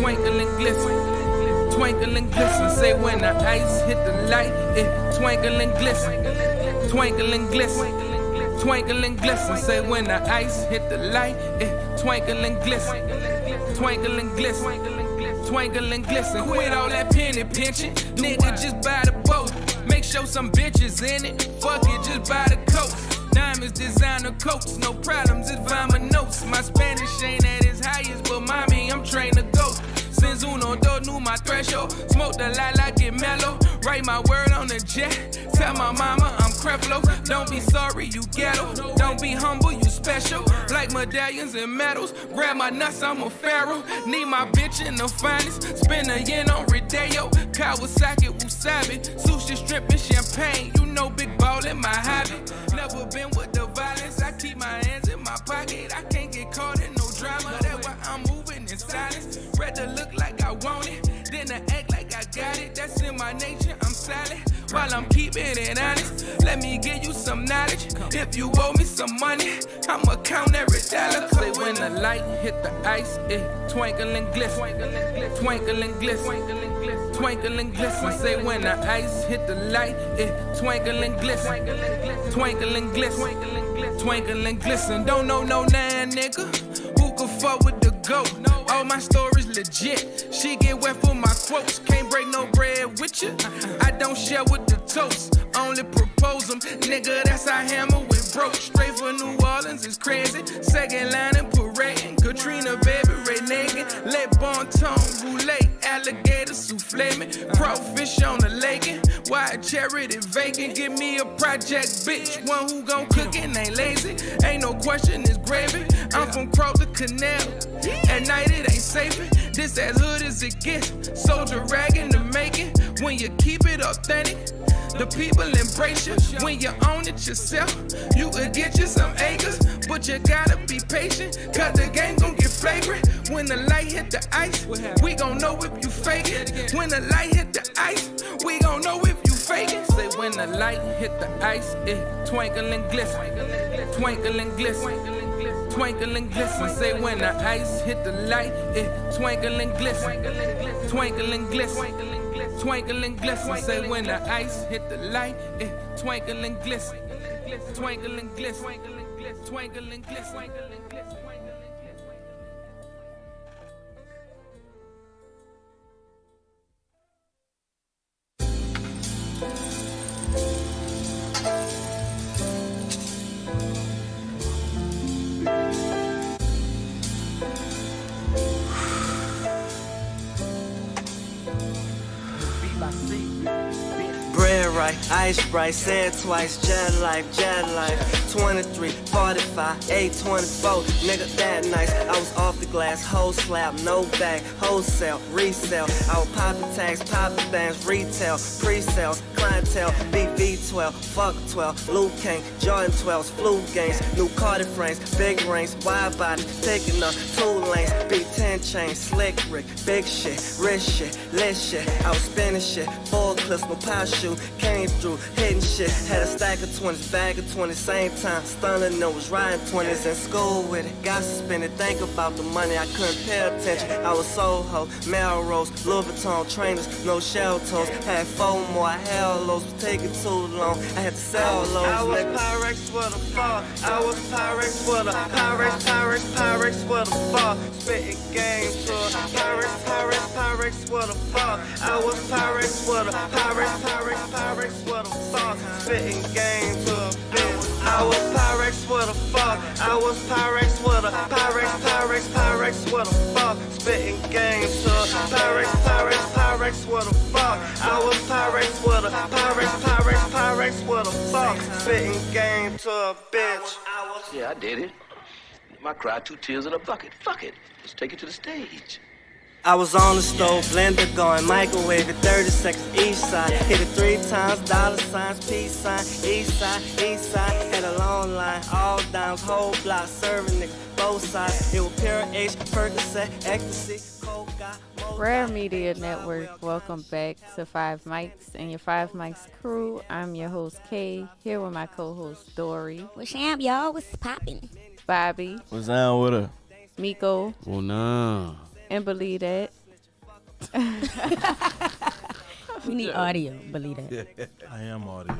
twinkle and glisten. Twinkle and glisten. Say when the ice hit the light, it twinkle and glisten. Twinkle and glisten. Twinkle and glisten. Say when the ice hit the light, it twinkle and glisten. Twinkle and glisten. Twinkle and glisten. Quit all that penny pinching. Nigga, just buy the boat. Make sure some bitches in it. Fuck it, just buy the coat. Diamonds, designer coats. No problems, it's Vama notes. My Spanish ain't at its highest, but mommy, I'm trained to go. Since uno dos knew my threshold. Smoke the light like it mellow. Write my word on the jet. Tell my mama I'm Creflo. Don't be sorry, you ghetto. Don't be humble, you special. Like medallions and medals. Grab my nuts, I'm a pharaoh. Need my bitch in the finest. Spend a yen on Rodeo. Kawasaki, wasabi. Sushi, strip, and champagne. You know big ball in my hobby. Never been with the violence. I keep my hands in my pocket. I can't get caught in no drama. That's why I'm moving in silence. Rather look like I want it than to act like I got it. That's in my nature, I'm silent while I'm keeping it honest. Let me give you some knowledge. If you owe me some money, I'ma count every dollar. Say when the light hit the ice, it twinkle and glisten. Twinkle and glisten. Twinkle and glisten. Say when the ice hit the light, it twinkle and glisten. Twinkle and glisten. Twinkle and glisten. Don't know no nine nigga who can fuck with the GOAT. All my stories legit. She get wet for my quotes. Can't break no bread with you. I don't share with the toast. Only propose them. Nigga, that's how hammer with broke. Straight for New Orleans, it's crazy. Second line and parading. Katrina, baby, red naked. Let bon ton roulette. Alligator souffle me. Crawfish on the lake. Wide charity vacant. Give me a project, bitch. One who gon' cook it ain't lazy. Ain't no question, it's gravy. I'm from Crowther Canal. At night it ain't safe. This as hood as it gets. Soldier rag in the making. When you keep it authentic, the people embrace you. When you own it yourself, you could get you some acres. But you gotta be patient, cause the game gon' get flagrant. When the light hit the ice, we gon' know if you fake it. When the light hit the ice, we gon' know if you fake it. Say when the light hit the ice, it twinkle and glisten. Twinkle and glisten. Twinkle and glisten. Say when the ice hit the light, it twinkle and glisten. Twinkle and glisten. Twinkle and glisten. Say when the ice hit the light, it twinkle and glisten. Twinkle and glisten. Twinkle and glisten. R.A.R.E, ice bright, said twice, jet life, 23, 45, 824, nigga that nice. I was off the glass, whole slab, no bag, wholesale, resale. I was poppin' tags, poppin' bands, retail, pre-sales, clientele, BV12, fuck 12, Luke King, Jordan 12s, flu games, new Cardi frames, big rings, wide body, taking up 2 lanes, B10 chains, slick Rick, big shit, rich shit, lit shit. I was spinning shit, 4 clips, no power shoe, came through, hitting shit, had a stack of 20s, bag of 20s, same time, stunning, no was riding 20s in school with it, got suspended, think about the money, I couldn't pay attention, I was Soho, Melrose, Louis Vuitton, trainers, no shell toes, had 4 more, I held those, was taking too long, I had to sell those, I was Pyrex for the fall, I was Pyrex for the, Pyrex for the fall, spitting game to Pyrex for the fall, I was Pyrex for the, Pyrex for the fall, spitting game to a bitch. I was Pyrex for the fall, I was Pyrex for the, Pyrex for the fall, spitting game to Pyrex for the fall, I was Pyrex for the, Pyrex for the fall, spitting game to a bitch. Yeah, I did it. I cried 2 tears in a bucket. Fuck it. Let's take it to the stage. I was on the stove, blender going, microwave it 30 seconds each side. Hit it 3 times, dollar signs, peace sign, east side. Had a long line, all dimes, whole block, serving niggas, both sides. It was pure H, Percocet, ecstasy, coca. R.A.R.E Media Network, welcome back to 5 Mics and your 5 Mics crew. I'm your host, Kay, here with my co-host, Dory. What's up, y'all? What's poppin'? Bobby. What's down with her? Miko. Well, nah. And believe that. We need audio, believe that. I am audio.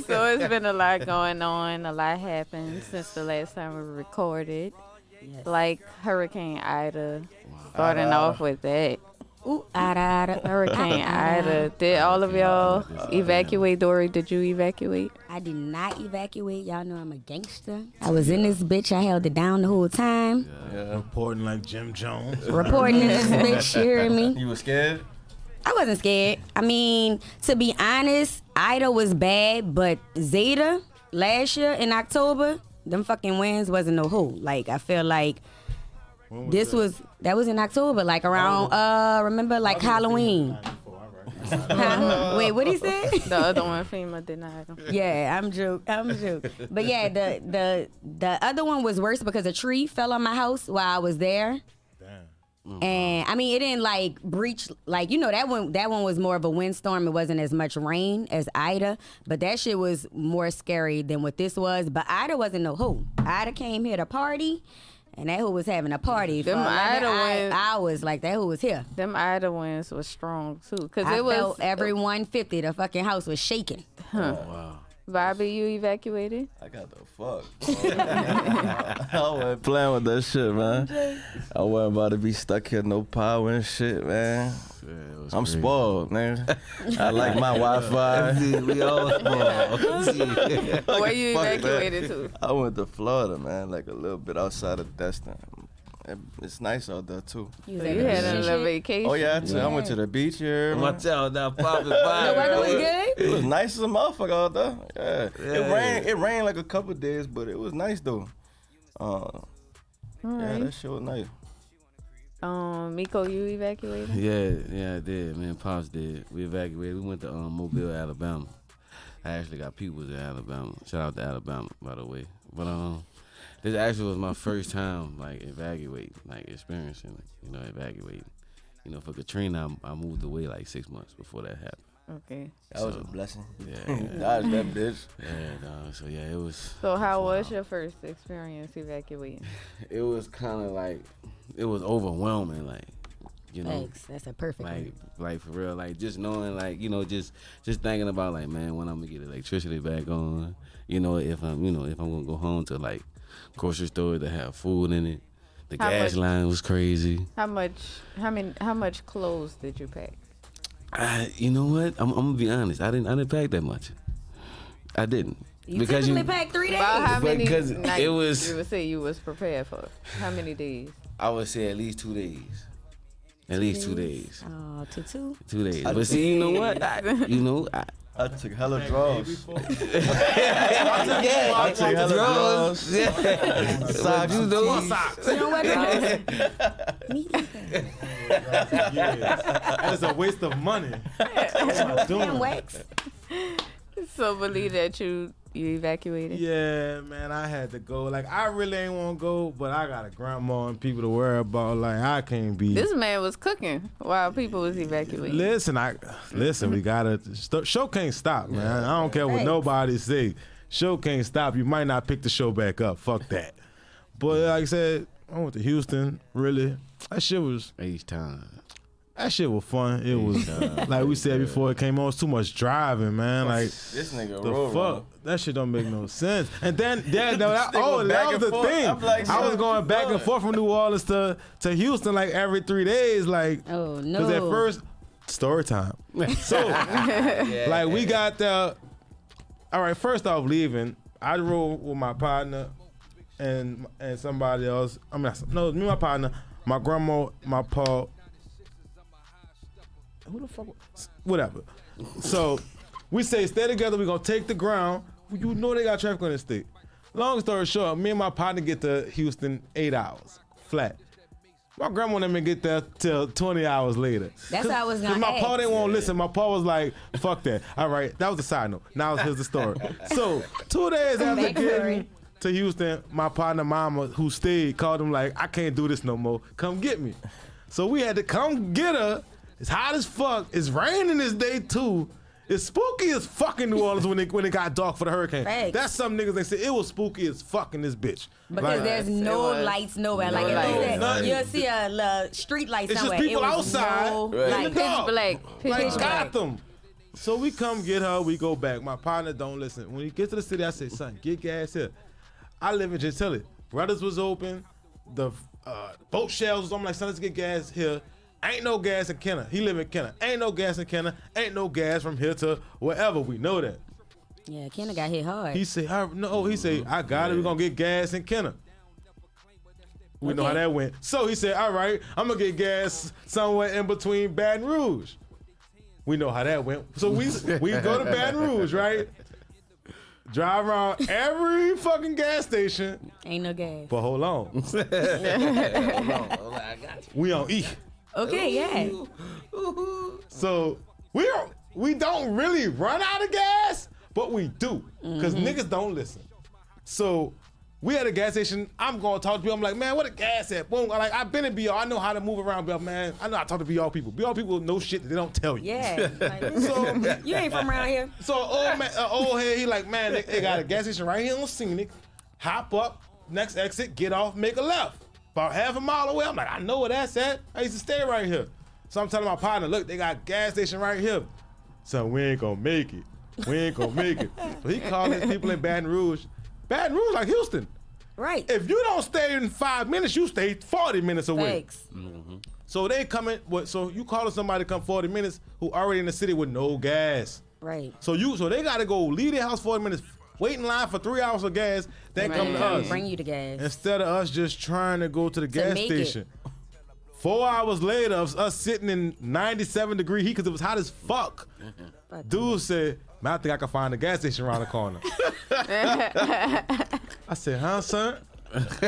So it's been a lot going on. A lot happened since the last time we recorded. Yes. Like Hurricane Ida. Starting off with that. Ooh, Ida. Hurricane Ida. Did all of y'all evacuate? Dory, did you evacuate? I did not evacuate. Y'all know I'm a gangster. I was in this bitch. I held it down the whole time. Reporting like Jim Jones. Reporting in this bitch. You hearing me? You was scared? I wasn't scared. I mean, to be honest, Ida was bad, but Zeta last year in October, them fucking winds wasn't no hoe. Like, I feel like that was in October, like around remember like Halloween. Huh? Wait, what he said? The other one, FEMA denied him. Yeah, I'm joke. But yeah, the other one was worse because a tree fell on my house while I was there. And I mean, it didn't like breach, like, you know, that one was more of a windstorm. It wasn't as much rain as Ida, but that shit was more scary than what this was. But Ida wasn't no hoe. Ida came here to party, and that hoe was having a party. Them for Ida winds, hours, like that hoe was here. Them Ida winds was strong too, cause I it was felt every 150. The fucking house was shaking. Wow. Bobby, you evacuated? I got the fuck. I wasn't playing with that shit, man. I wasn't about to be stuck here, no power and shit, man. I'm spoiled, man. I like my Wi-Fi. We all spoiled. Where you Fuck evacuated that. to? I went to Florida, man, like a little bit outside of Destin. It's nice out there, too. You So you had a little vacation? Oh, yeah, I went to the beach here. Watch out now, popping The weather was good? It was nice as a motherfucker out there. Yeah. It rained like a couple days, but it was nice though. Yeah, that shit was nice. Miko, you evacuated? Yeah, I did. Man, Pops did. We evacuated. We went to Mobile, Alabama. I actually got peoples in Alabama. Shout out to Alabama, by the way. But this actually was my first time like experiencing, evacuating. You know, for Katrina, I moved away like 6 months before that happened. Okay. That was a blessing. Yeah. Dodged that bitch. Yeah, so yeah, it was. So how was your first experience evacuating? It was kind of like, it was overwhelming, like, you know. Thanks. That's a perfect one. Like for real, like just knowing, like, you know, just thinking about, like, man, when I'm gonna get electricity back on, you know, if I'm gonna go home to like grocery store to have food in it. The gas line was crazy. How much clothes did you pack? You know what? I'm gonna be honest. I didn't pack that much. I didn't. You typically pack 3 days. About how many Because nights it was- you would say you was prepared for? How many days? I would say at least 2 days. At least 2 days. Oh, two. 2 days. But see, you know what? I took hella draws. Before. I took hella draws. Socks. You know, You know what? Me either. That is a waste of money. What am I doing? Damn wax. So believe that you evacuated? Yeah, man, I had to go. Like, I really ain't want to go, but I got a grandma and people to worry about. Like, I can't be. This man was cooking while people was evacuating. Listen, we gotta. Show can't stop, man. I don't care what nobody say. Show can't stop. You might not pick the show back up. Fuck that. But like I said, I went to Houston. Really, that shit was. each time. That shit was fun. It was like we said before it came on. It's too much driving, man. Like This nigga the road fuck. That shit don't make no sense. And then that was back was and the forth. thing. I'm like, I was shit, going back and forth from New Orleans to Houston like every 3 days. Like, Oh, no. because at first, story time. So, like, we got the. All right, first off, leaving, I rode with my partner and somebody else. I mean, no, me and my partner, my grandma, my pa. Who the fuck? Whatever. So we say stay together. We gonna take the ground. You know they got traffic on the state. Long story short, me and my partner get to Houston 8 hours flat. My grandma and them get there till 20 hours later. That's what I was gonna my pa ask. didn't want to listen. My pa was like, "Fuck that." All right, that was a side note. Now here's the story. So 2 days after getting to Houston, my partner mama who stayed called him like, "I can't do this no more. Come get me." So we had to come get her. It's hot as fuck. It's raining this day too. It's spooky as fucking New Orleans when it got dark for the hurricane. Facts. That's some niggas they said it was spooky as fucking this bitch. Because there's no lights nowhere. Like if nothing. you'll see a street light It's somewhere. just people it was outside no in the light. dark. Black. Like Gotham. So we come get her, we go back. My partner don't listen. When we get to the city, I say, son, get gas here. I live in Gentilly. Brothers was open. The boat shells was open. I'm like, son, let's get gas here. Ain't no gas in Kenner. He live in Kenner. Ain't no gas in Kenner. Ain't no gas from here to wherever. We know that. Yeah, Kenna got hit hard. He say, I got it. We're going to get gas in Kenner. We know how that went. So he said, all right, I'm going to get gas somewhere in between Baton Rouge. We know how that went. So we go to Baton Rouge, right? Drive around every fucking gas station. Ain't no gas. But hold on. We on E. Okay, yeah. So we don't really run out of gas, but we do. Because niggas don't listen. So we at a gas station. I'm going to talk to people. I'm like, man, what a gas at? Boom. Like, I've been in BR. I know how to move around, but man, I know how to talk to BR people. BR people know shit that they don't tell you. Yeah. So you ain't from around here. So old head, he like, man, they got a gas station right here on Scenic. Hop up, next exit, get off, make a left. About half a mile away. I'm like, I know where that's at. I used to stay right here. So I'm telling my partner, look, they got a gas station right here. So we ain't gonna make it. We ain't gonna make it. So he called his people in Baton Rouge. Baton Rouge like Houston. Right. If you don't stay in 5 minutes, you stay 40 minutes away. Thanks. So they coming. So you calling somebody to come 40 minutes who already in the city with no gas. Right. So they gotta go leave their house 40 minutes, wait in line for 3 hours of gas, then come to us. Bring you the gas. Instead of us just trying to go to the gas make station. 4 hours later, of us sitting in 97-degree heat because it was hot as fuck. Dude said, man, I think I can find a gas station around the corner. I said, huh, son? Because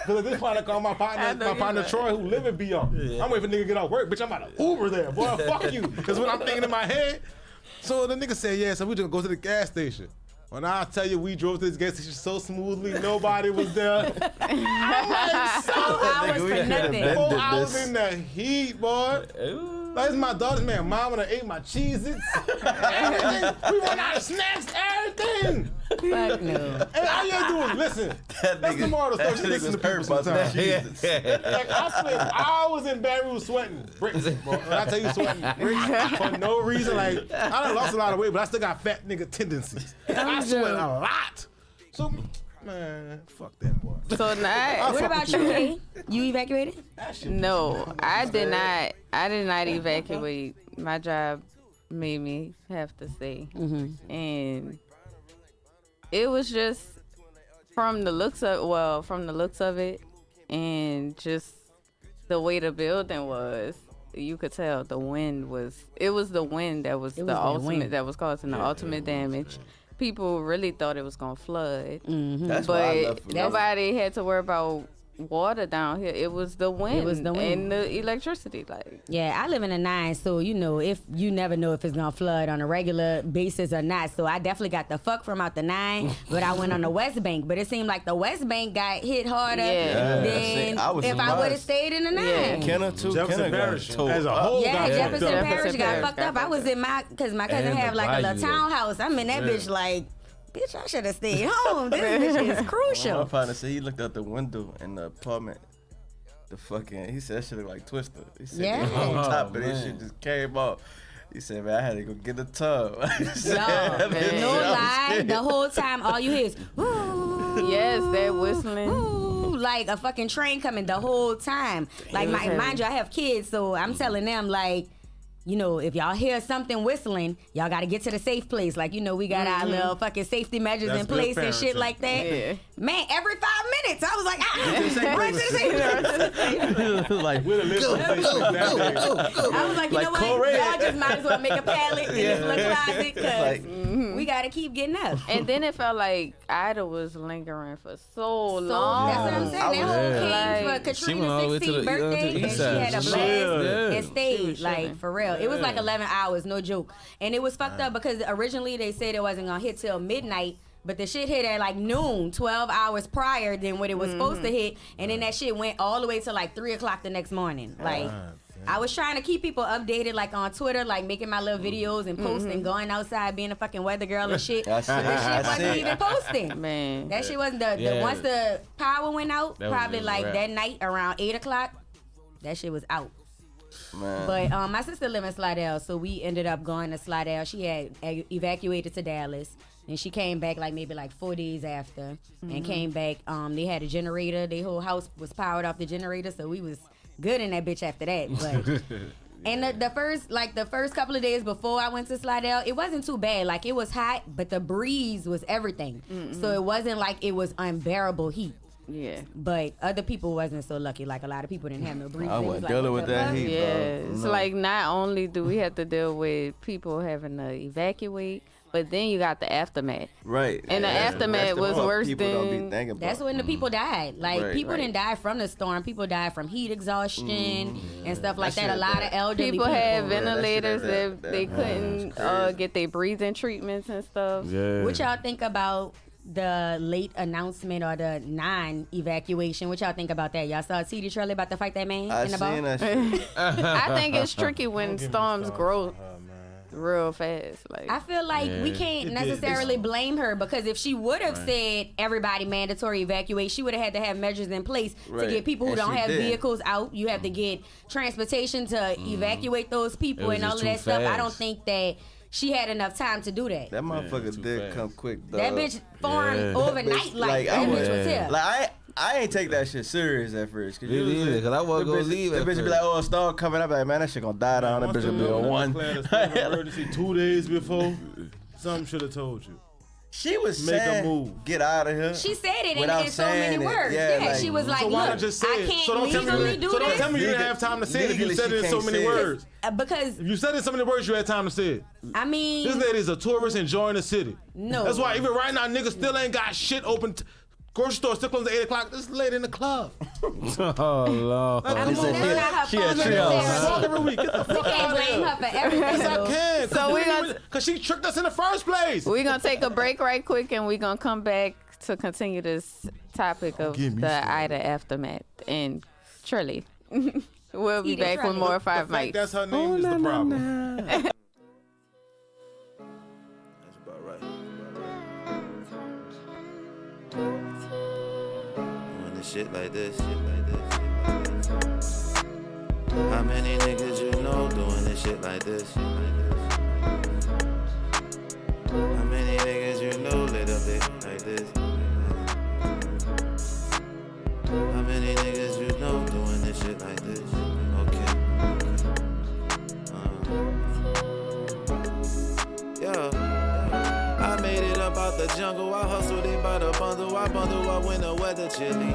at this point, I call my partner Troy, who live in BR. Yeah. I'm waiting for nigga to get off work. Bitch, I'm about to Uber there. Boy, fuck you. Because what I'm thinking in my head. So the nigga said, yeah, so we just go to the gas station. When I tell you we drove to this gas station so smoothly, nobody was there. I'm like, 4 hours for nothing. 4 hours in the heat, boy. Like, it's my daughter's man. Mom and I ate my Cheez-Its. Everything. We run out of snacks, everything. Fuck no. And all you gotta do is listen. That's the moral of the story. Just listen to people sometimes. Like, I spent hours in Baton Rouge sweating bricks, bro. When I tell you sweating bricks for no reason, like, I done lost a lot of weight, but I still got fat nigga tendencies. I sweat a lot. So, man, fuck that boy. So now, What about you, Kay? You evacuated? no, I did not. I did not evacuate. My job made me have to stay, and it was just from the looks of it, and just the way the building was. You could tell the wind was. It was the wind that was the ultimate that was causing the ultimate damage. People really thought it was gonna flood, but nobody had to worry about water down here. It was the wind. And the electricity. Like, yeah, I live in a 9, so if you never know if it's gonna flood on a regular basis or not. So I definitely got the fuck from out the 9, but I went on the West Bank. But it seemed like the West Bank got hit harder than if I would have stayed in the 9. Yeah. Kenner too. Jefferson Parish as a whole. Yeah, got Jefferson fucked up. Parish got fucked up. I was in because my cousin had like a little townhouse. I'm in that bitch like. Bitch, I should have stayed home. This bitch is crucial. My partner said he looked out the window in the apartment. He said that shit looked like Twister. He said on top of this shit just came off. He said, man, I had to go get a tub. No lie. The whole time, all you hear is, woo. Yes, that whistling. Woo, like a fucking train coming the whole time. Like, mind you, I have kids, so I'm telling them, like, you know, if y'all hear something whistling, y'all got to get to the safe place. Like, you know, we got our little fucking safety measures in place and shit like that. Yeah. Man, every 5 minutes, I was like, run to the safe place. Like, I was like, you know what? Y'all just might as well make a pallet in this little closet because we got to keep getting up. And then it felt like Ida was lingering for so long. That's what I'm saying. That whole came for Katrina's 16th birthday, and she had a blast and stayed, like, for real. It was like 11 hours, no joke. And it was fucked up because originally they said it wasn't going to hit till midnight, but the shit hit at like noon, 12 hours prior than what it was supposed to hit. And then that shit went all the way to like 3 o'clock the next morning. Like, I was trying to keep people updated, like on Twitter, like making my little videos and posting, going outside, being a fucking weather girl and shit. That shit wasn't even posting. Man. That shit wasn't once the power went out, probably like that night around 8 o'clock, that shit was out. Man. But my sister lived in Slidell, so we ended up going to Slidell. She had evacuated to Dallas, and she came back maybe 4 days after, and came back. They had a generator. Their whole house was powered off the generator, so we was good in that bitch after that. But and the first couple of days before I went to Slidell, it wasn't too bad. Like, it was hot, but the breeze was everything. So it wasn't like it was unbearable heat. Yeah. But other people wasn't so lucky. Like, a lot of people didn't have no breeze. I wasn't dealing with that heat, Yeah. bro. It's like, not only do we have to deal with people having to evacuate, but then you got the aftermath. Right. And the aftermath was worse than... That's when the people died. Like, people right. didn't die from the storm. People died from heat exhaustion and stuff like that. A lot of elderly people had ventilators that they couldn't get their breathing treatments and stuff. Yeah. What y'all think about the late announcement or the non-evacuation? What y'all think about that? Y'all saw T.D. Shirley about to fight that man I in the bar? seen that shit. I think it's tricky when storms grow real fast. Like, I feel like we can't necessarily blame her, because if she would have said everybody mandatory evacuate, she would have had to have measures in place to get people who And don't she have did. vehicles out. You have to get transportation to evacuate those people was and all just of that too stuff. I fast. don't think that she had enough time to do that. That motherfucker too did fast. come quick, though. That bitch formed overnight. Like, I that was- bitch was here. Like, I ain't take that shit serious at first. Me neither, because I wasn't gonna leave The at bitch be first. like, oh, a storm coming up. Like, man, that shit gonna die down. That bitch will be on one. Emergency 2 days before. Something should have told you. She was Make a saying, move. get out of here. She said it Without in so many saying it. words. Yeah, Yeah, like- she was like, So why look, not just say I it? can't So don't tell me legally you, do so don't this. tell me you didn't have time to say it if you Legally, said she it in so can't many say it. words. Because, If you said it in so many words, you had time to say it. I mean, This lady's a tourist enjoying the city. No. That's why even right now, niggas still ain't got shit open. Grocery store still closed at 8 o'clock. This lady in the club. Oh, Lord. Like, I come mean, on, that's man. not her She a fault. trio, necessarily. Fuck every week. Get the We fuck can't out of blame here. her for everything. Yes, I though. can. So we gonna- Because she tricked us in the first place. we're going to take a break right quick, and we're going to come back to continue this topic of Give me the some. Ida aftermath. And Shirley, we'll be T.D. back with Shirley. more The Five fact Mics. that's her name is the problem. That's about right. Doing this shit like this, How many niggas you know doing this shit like this? How many niggas you know lit up it like this? How many niggas you know doing this shit like this? Okay. Yeah. I made it up out the jungle. I hustled it by the bundle. I bundle up when the weather chilly.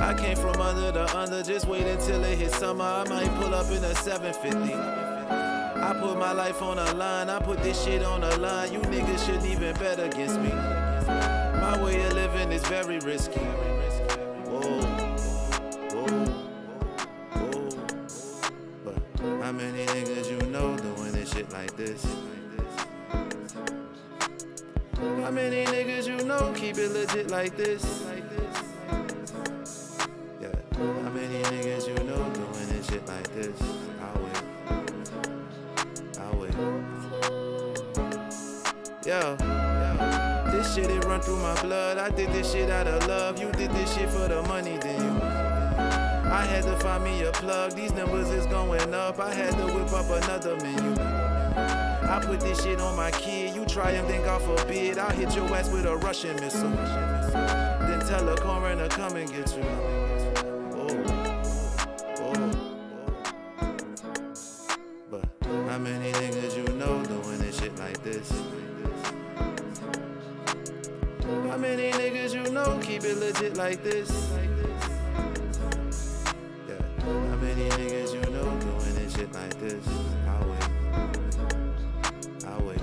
I came from under, just wait until it hit summer. I might pull up in a 750. I put my life on the line. I put this shit on the line. You niggas shouldn't even bet against me. My way of living is very risky. Whoa, whoa, whoa. But how many niggas you know doing this shit like this? How many niggas you know keep it legit like this? Yeah. How many niggas you know doing this shit like this? I'll wait. Yeah. This shit it run through my blood. I did this shit out of love. You did this shit for the money, then you. I had to find me a plug. These numbers is going up. I had to whip up another menu. I put this shit on my kid. You try and think off a bid. I'll hit your ass with a Russian missile. Then tell a coroner come and get you. But how many niggas you know doing this shit like this? How many niggas you know keep it legit like this? Yeah. How many niggas you know doing this shit like this? I'll wait.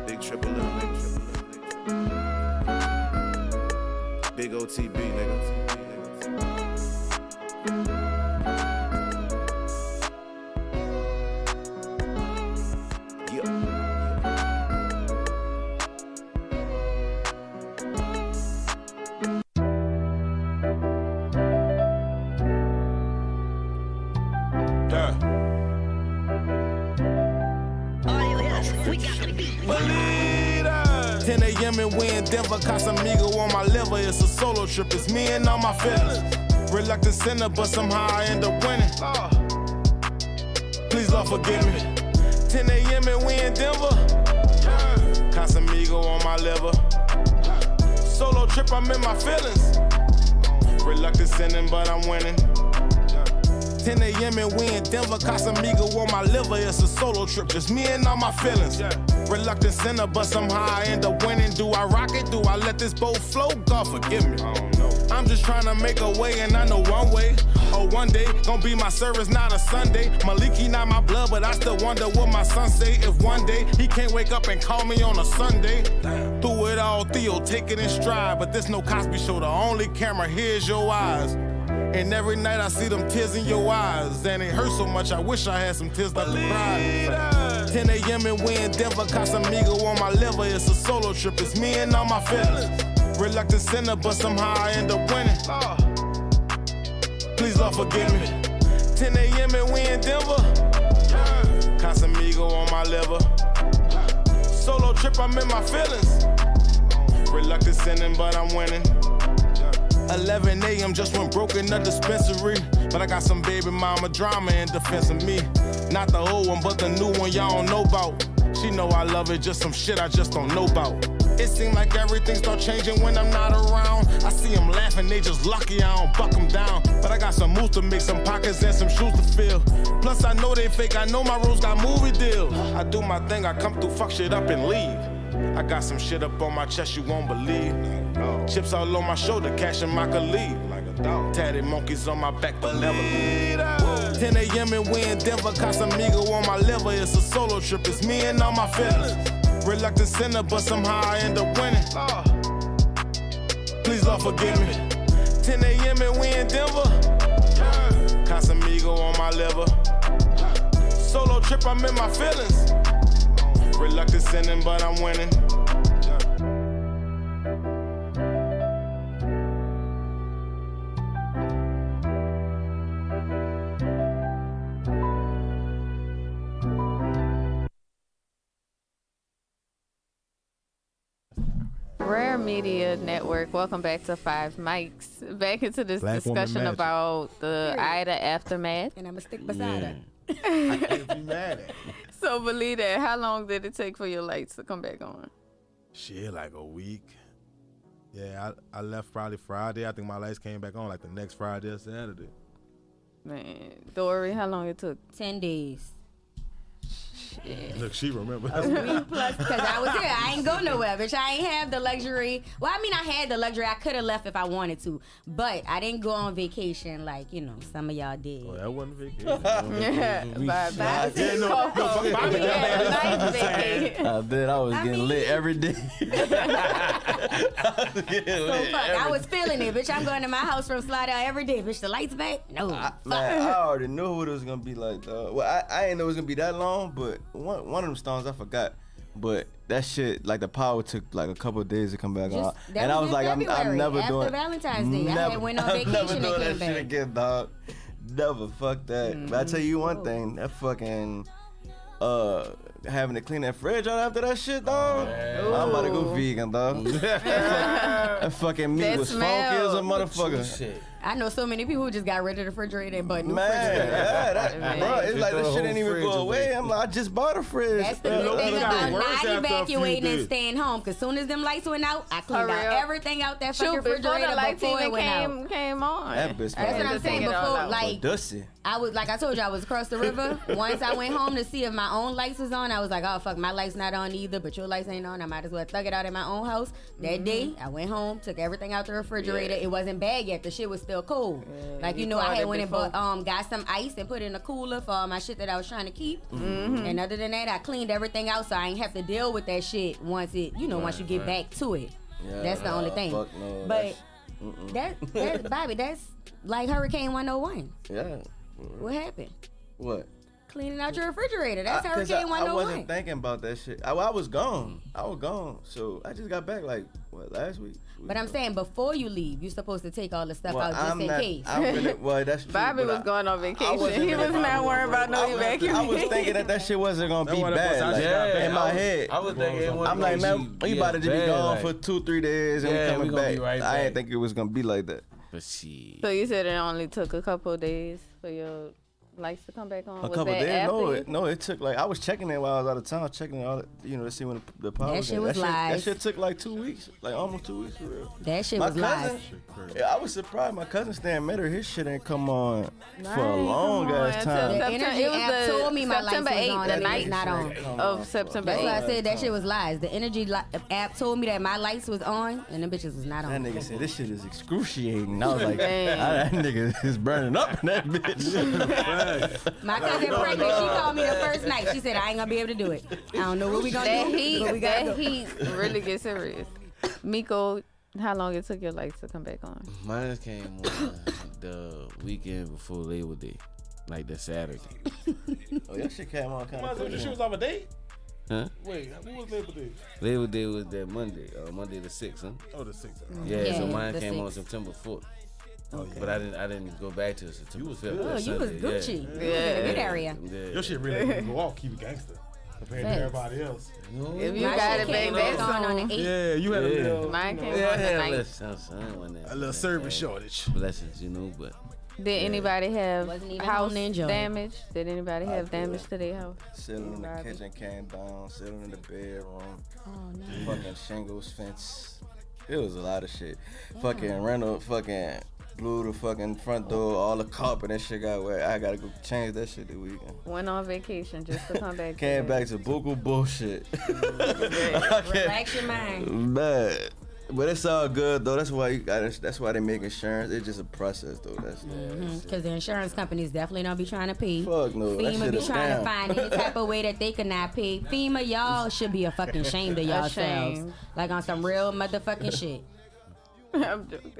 Big triple M, big OTB, nigga. Yeah. Denver, Casamigo on my liver. It's a solo trip, it's me and all my feelings. Reluctant sinner, but somehow I end up winning. Please, Lord, forgive me. 10 a.m. and we in Denver. Casamigo on my liver. Solo trip, I'm in my feelings. Reluctant sinning, but I'm winning. 10 a.m. and we in Denver, Casamigo on my liver. It's a solo trip, just me and all my feelings. Reluctant sinner, but somehow I end up winning. Do I rock it? Do I let this boat float? God forgive me. I'm just trying to make a way, and I know one way. Oh, one day, gon' be my service, not a Sunday. Maliki not my blood, but I still wonder what my son say. If one day he can't wake up and call me on a Sunday. Through it all, Theo, take it in stride. But this no Cosby show, the only camera here is your eyes. And every night I see them tears in your eyes. And it hurts so much, I wish I had some tears left to cry. 10 a.m. and we in Denver, Casamigo on my liver. It's a solo trip, it's me and all my feelings. Reluctant sinner, but somehow I end up winning. Please, Lord, forgive me. 10 a.m. and we in Denver. Casamigo on my liver. Solo trip, I'm in my feelings. Reluctant sinning, but I'm winning. 11 a.m. just went broke in the dispensary. But I got some baby mama drama in defense of me. Not the old one, but the new one y'all don't know about. She know I love it, just some shit I just don't know about. It seems like everything start changing when I'm not around. I see them laughing, they just lucky I don't buck them down. But I got some moves to make, some pockets and some shoes to fill. Plus I know they fake, I know my rules got movie deals. I do my thing, I come through, fuck shit up and leave. I got some shit up on my chest you won't believe. Chips all on my shoulder, cash in my colleague. Tatted monkeys on my back, but never leave. 10 a.m. and we in Denver, Casamigo on my liver. It's a solo trip, it's me and all my feelings. Reluctant sinner, but somehow I end up winning. Please, Lord, forgive me. 10 a.m. and we in Denver. Casamigo on my liver. Solo trip, I'm in my feelings. Reluctant sinning, but I'm winning. R.A.R.E Media Network. Welcome back to Five Mics. Back into this Black woman discussion magic. about the Ida aftermath. And I'm going to stick beside her. I can't be mad at it. So, believe that. How long did it take for your lights to come back on? Shit, like a week. Yeah, I left probably Friday. I think my lights came back on like the next Friday or Saturday. Man, Dory, how long it took? 10 days. Look, she remember. A week plus, because I was here. I ain't go nowhere, bitch. I ain't have the luxury. Well, I mean, I had the luxury. I could have left if I wanted to, but I didn't go on vacation like, you know, some of y'all did. Oh, that wasn't vacation. Yeah, bye. Yeah, no, Bobby, Nice vacation. I did. I was getting lit every day. I was feeling it, bitch. I'm going to my house from Slidell every day, bitch. The lights back? No. Man, I already knew what it was gonna be like. Well, I didn't know it was gonna be that long, but one of them storms I forgot. But that shit, like the power took like a couple of days to come back on, and I was like, I'm never after doing Valentine's Day. I had went on vacation never and doing came that back. shit again, dog. Never, fuck that. But I tell you one thing, that fucking having to clean that fridge out after that shit, dog. I'm about to go vegan, dog. That fucking meat That was smell. funky as a motherfucker. I know so many people who just got rid of the refrigerator and bought new Man, refrigerator. yeah, bro, it's like this shit ain't even go away. I'm like, I just bought a fridge. That's the You know, thing it got about worse after a not few evacuating and days. staying home. Because soon as them lights went out, I cleaned For out real? everything out that fucking Shoot, before refrigerator the lights before it even went out. came on. That bitch That's what I'm Just saying. take it all Before, out. like, Dusty. I was, like I told you, I was across the river. Once I went home to see if my own lights was on, I was like, oh, fuck, my light's not on either, but your lights ain't on. I might as well thug it out in my own house. That day, I went home, took everything out the refrigerator. It wasn't bad yet. The shit was still cold. Like, you know, I had went and bought, got some ice and put it in a cooler for all my shit that I was trying to keep. And other than that, I cleaned everything out so I ain't have to deal with that shit once it, you know, once you get back to it. Yeah, That's the only thing. fuck no, But that, Bobby, that's like Hurricane 101. Yeah. What happened? What? Cleaning out your refrigerator. That's 'Cause Hurricane I 101. wasn't thinking about that shit. I was gone. So I just got back like What, last week? But I'm saying before you leave, you're supposed to take all the stuff Well, out just in case. Well, that's true. Bobby was going on vacation. He was not worried about no evacuation. I was thinking that shit wasn't gonna be bad. Like, in my head, I was thinking. I'm like, man, we about to be gone for 2-3 days and we coming gonna back. be right I didn't back. think it was gonna be like that. But shit. So you said it only took a couple of days for your lights to come back on? A Was couple that days? after No, it took like I was checking it while I was out of town, checking it all, to see when the power That was shit in. was That lies. shit took like 2 weeks, like almost 2 weeks for real. That shit My was lies. cousin, I was surprised. My cousin Stan met her. His shit ain't come on for a Right, long come on, ass until time. The September- energy it was app the told me my September lights was 8th, on the and night it's not on. of September That's why I 8th. said that shit was lies. The energy app told me that my lights was on and them bitches was not That on. nigga said this shit is excruciating. I was like, Damn. that nigga is burning up in that bitch. My cousin pregnant, she called me the first night. She said I ain't gonna be able to do it. I don't know what we gonna That do. heat, but we gotta that go. heat really gets serious. Miko, how long it took your lights to come back on? Mine came on the weekend before Labor Day, like the Saturday. Oh, your shit came on kind of The shoes off a date? Huh? Wait, who was Labor Day? Labor Day was that Monday, Monday the 6th, huh? Oh, the 6th. Yeah, so Yeah, mine the came on 6th. September 4th. But I didn't go back to September 5th. Oh, that you was Sunday, Gucci. yeah. You was in a good area. Yeah. Your shit really didn't go off, keep it gangster compared to Facts. everybody else. If you My got shit it came back back on soon. the 8th. Yeah, you had a Yeah. little, Mine came Yeah, I on the had a night. little service shortage. Blessings, but Did anybody have Wasn't even house on the enjoy. damage? Did anybody have did. damage to their house? Ceiling in the Robbie. kitchen came down, ceiling in the bedroom, Oh, no. fucking shingles, fence. It was a lot of shit. Fucking rental, fucking blew the fucking front door, all the carpet and shit got wet. I gotta go change that shit the weekend. Went on vacation just to come back. Came to back to buku bullshit. Relax your mind. Bad. But it's all good though. That's why that's why they make insurance. It's just a process though. That's Because the insurance companies definitely don't be trying to pay. fuck no. That FEMA shit be is trying to down. find any type of way that they cannot pay. FEMA, y'all should be a fucking ashamed of yourselves. Ashamed. Like on some real motherfucking shit. I'm joking,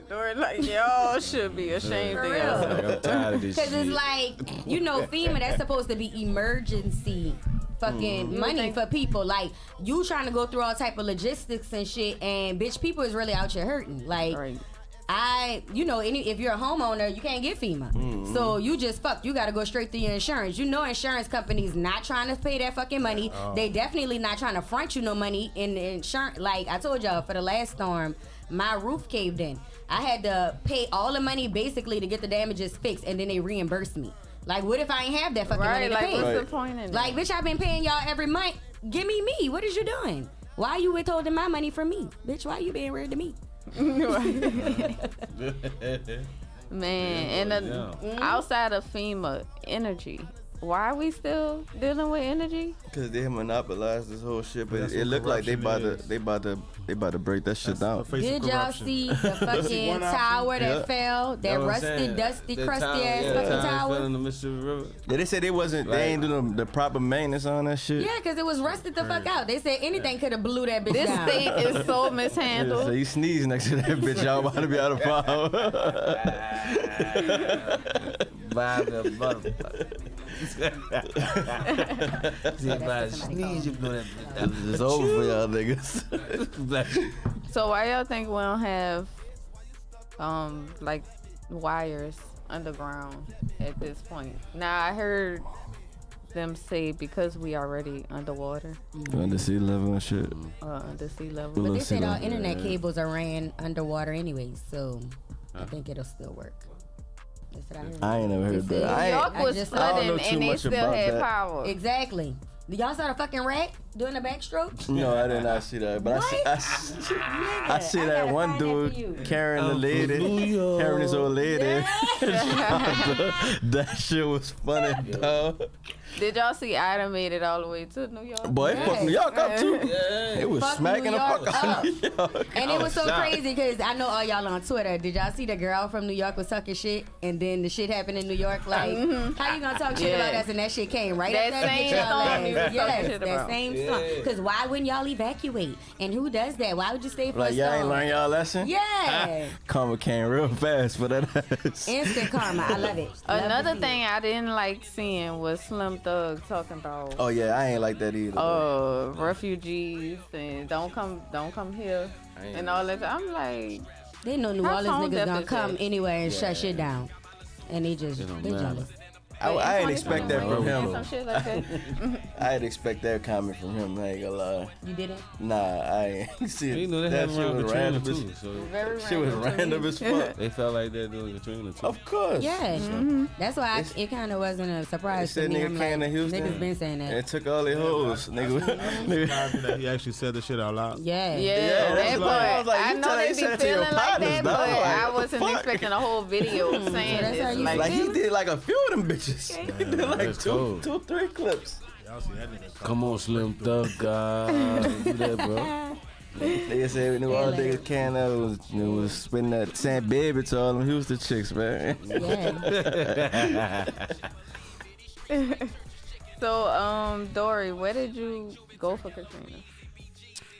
Dory, like y'all should be ashamed of yourself. like, I'm tired of this Because shit. it's like, you know, FEMA, that's supposed to be emergency fucking money for people. Like, you trying to go through all type of logistics and shit, and bitch, people is really out here hurting. Like, Right. if you're a homeowner, you can't get FEMA. So you just fucked. You got to go straight through your insurance. You know, insurance companies not trying to pay that fucking money. They definitely not trying to front you no money in the insurance. Like I told y'all, for the last storm, my roof caved in. I had to pay all the money basically to get the damages fixed, and then they reimbursed me. Like, what if I ain't have that fucking money Right, to like pay? what's Right. the point in Like, bitch, I've been paying y'all every month. Give me me. What is you doing? Why you withholding my money from me? Bitch, why you being weird to me? Man, and outside of FEMA, energy. Why are we still dealing with energy? Cause they monopolized this whole shit, but That's it what looked like they corruption about to break that shit down. Did y'all see the fucking one option. tower that Yeah. fell? That rusty, dusty, crusty ass fucking fell tower? in the Mississippi River. Yeah, they said they ain't doing the proper maintenance on that shit. Yeah, because it was rusted the fuck out. They said anything could have blew that bitch This down. state is so Yeah, mishandled. so you sneeze next to that bitch, y'all about to be out of power. By the motherfucker. See, if I sneeze, you blow that bitch down. It's over for y'all niggas. Bless you. So why y'all think we don't have like wires underground at this point? Now I heard them say because we already underwater, Under sea level and shit. under sea level. But they Little said all city. internet cables are ran underwater anyway, so I think it'll still work. That's what I heard. I ain't never heard They that. said- I New ain't- York was I just- I don't know flooding too and they much still about had that. power. Exactly. Y'all saw the fucking rat doing the backstroke? No, I did not see that. But I see Nigga, I that gotta one find that for you. dude carrying the lady, carrying his old lady. That shit was funny, dog. Did y'all see Ida made it all the way to New York? Boy, it fucked New York up too. It was Fuck smacking New the York fuck out up. of New York. And it was so crazy because I know all y'all on Twitter. Did y'all see the girl from New York was talking shit and then the shit happened in New York? Like, how you gonna talk shit Yeah. about us and that shit came right That after same y'all song you was talking Yes, shit that about. same song. Because why wouldn't y'all evacuate? And who does that? Why would you stay for Like a y'all ain't storm? learn y'all lesson. Yeah. Karma came real fast for that ass. Instant karma. I love it. Love Another to see thing I didn't like seeing was Slim Thug talking about Oh yeah, I ain't like that either. refugees and don't come here. and all that. I'm like, They know New How Orleans tone niggas deaf gonna is come that? anywhere and shut shit down. And they just, It don't they matter. jealous. I didn't expect that from him. Some shit like that. I didn't expect that comment from him. I ain't gonna lie. You didn't? Nah, I ain't see You it. know they That had shit around was Katrina random. too. So Very Shit was random to random me. as fuck. they felt like that during Katrina too. Of course. Yeah. That's why it kind of wasn't a They surprise to said me. nigga I'm came to like, Houston. niggas been saying And that. took all their hoes. Nigga. That he actually said the shit out loud. Yeah. Yeah, that's that what I part. was like, I you know tell- they you be said it to your feeling like partners, that, dog. but Like, I what the wasn't fuck? expecting a whole video saying that's how this. you Like he did like a few of them bitches. He did like That's cold. two, 3 clips. Y'all see that nigga Come on, Slim Thug God. Do that, bro. They said New Orleans niggas Canada was spending that San Baby to all them Houston chicks, man. Yeah. So, Dory, where did you go for Katrina?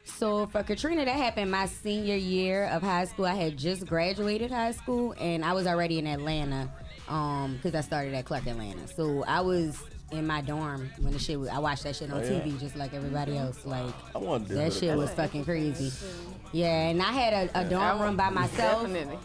So for Katrina, that happened my senior year of high school. I had just graduated high school, and I was already in Atlanta, because I started at Clark Atlanta. So I was in my dorm when the shit was, I watched that shit on TV just like everybody else. Like, I wanted to that shit was fucking crazy. Yeah, and I had a dorm room by myself, Definitely.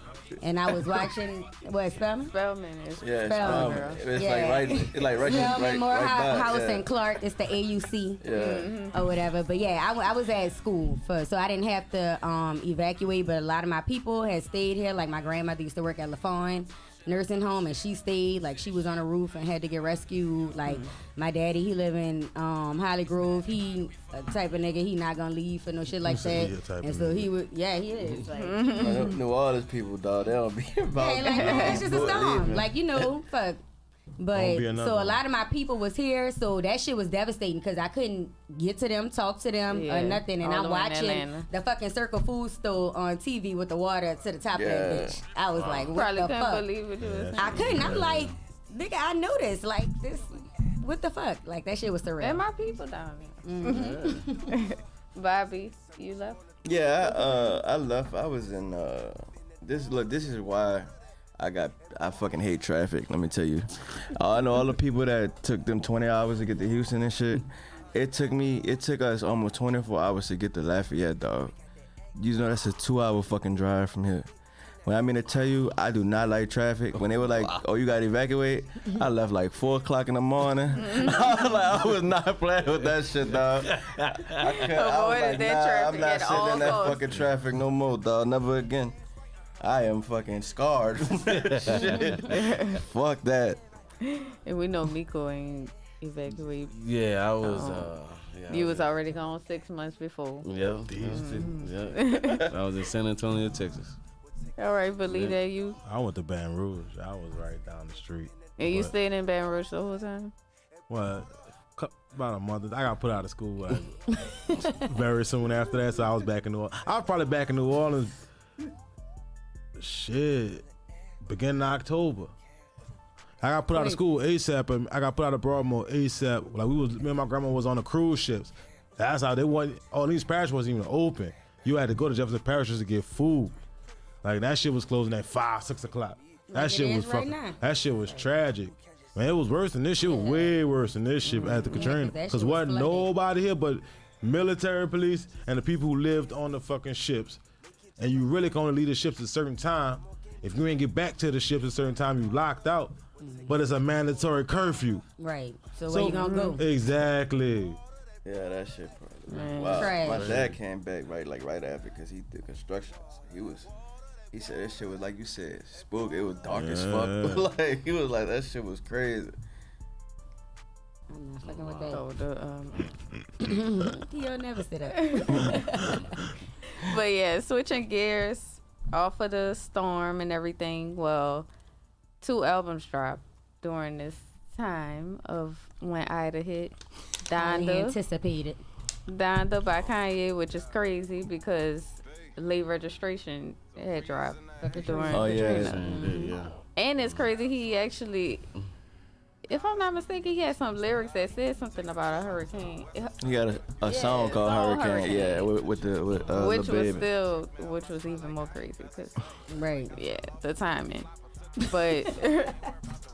and I was watching, what, Spelman? Spellman is Yeah, Spelman. it's Yeah. like right, it's like right, Spelman, right by, Morehouse, yeah. and Clark. It's the AUC. Yeah. Or whatever. But yeah, I was at school so I didn't have to evacuate, but a lot of my people had stayed here. Like my grandmother used to work at LaFawn nursing home, and she stayed. Like she was on a roof and had to get rescued. Like my daddy, he live in Holly Grove. He a type of nigga, he not gonna leave for no shit like said that. he a type And of so nigga. he would, yeah, he is. Like, New Orleans people, dog, they don't be about yeah, like man, it's just a storm. Like, you know, fuck. But Won't be another so a one. lot of my people was here, so that shit was devastating because I couldn't get to them, talk to them, Yeah, or nothing. And all I'm the way in watching Atlanta. the fucking Circle Food store on TV with the water to the top Yeah. of that bitch. I was like, what Probably the couldn't fuck? believe what you was saying. I couldn't. I'm like, nigga, I know this. Like this, what the fuck? Like that shit was surreal. And my people down there. Bobby, you left? Yeah, I left. I was in this is why I fucking hate traffic, let me tell you. I know all the people that took them 20 hours to get to Houston and shit. It took us almost 24 hours to get to Lafayette, dog. You know that's a 2-hour fucking drive from here. When I mean to tell you, I do not like traffic. When they were like, "Oh, you gotta evacuate," I left like 4 o'clock in the morning. I was not playing with that shit, dog. I was Avoided that traffic I'm not at sitting all in that costs. fucking traffic no more, dog. Never again. I am fucking scarred from that shit. Fuck that. And we know Miko ain't evacuated. Yeah, I was. You was already gone 6 months before. Yeah. I was in San Antonio, Texas. All right, believe that you. I went to Baton Rouge. I was right down the street. And you But- stayed in Baton Rouge the whole time? Well, about a month. I got put out of school very soon after that, so I was back in New Orleans. I was probably back in New Orleans. Shit, beginning of October. I got put out of school ASAP, and I got put out of Baltimore ASAP. Like me and my grandma was on the cruise ships. That's how they wasn't. All these parishes wasn't even open. You had to go to Jefferson Parish just to get food. Like that shit was closing at 5, 6 o'clock. That Like shit it was is right fucking. now. That shit was tragic. Man, it was worse than this shit. Was way worse than this shit after Katrina. 'cause that shit Cause was wasn't flooded. nobody here but military police and the people who lived on the fucking ships. And you really can only leave the ships at a certain time. If you ain't get back to the ships at a certain time, you locked out. But it's a mandatory curfew. Right. So where you gonna go? Exactly. Yeah, that shit. Man. Wow. Trash. My dad came back right after because he did construction. So he said that shit was like you said, spook. It was dark as fuck. Like he was like that shit was crazy. I'm not fucking with that. So He'll never sit up. but yeah, switching gears off of the storm and everything. Well, 2 albums dropped during this time of when Ida hit. Highly Donda. anticipated. Donda by Kanye, which is crazy because late registration had dropped during Oh, yeah. Katrina. Yeah. And it's crazy, he actually, if I'm not mistaken, he had some lyrics that said something about a hurricane. He got a song called song Hurricane. Hurricane. Yeah, with Which Lil was Baby. which was even more crazy because, Right. yeah, the timing. But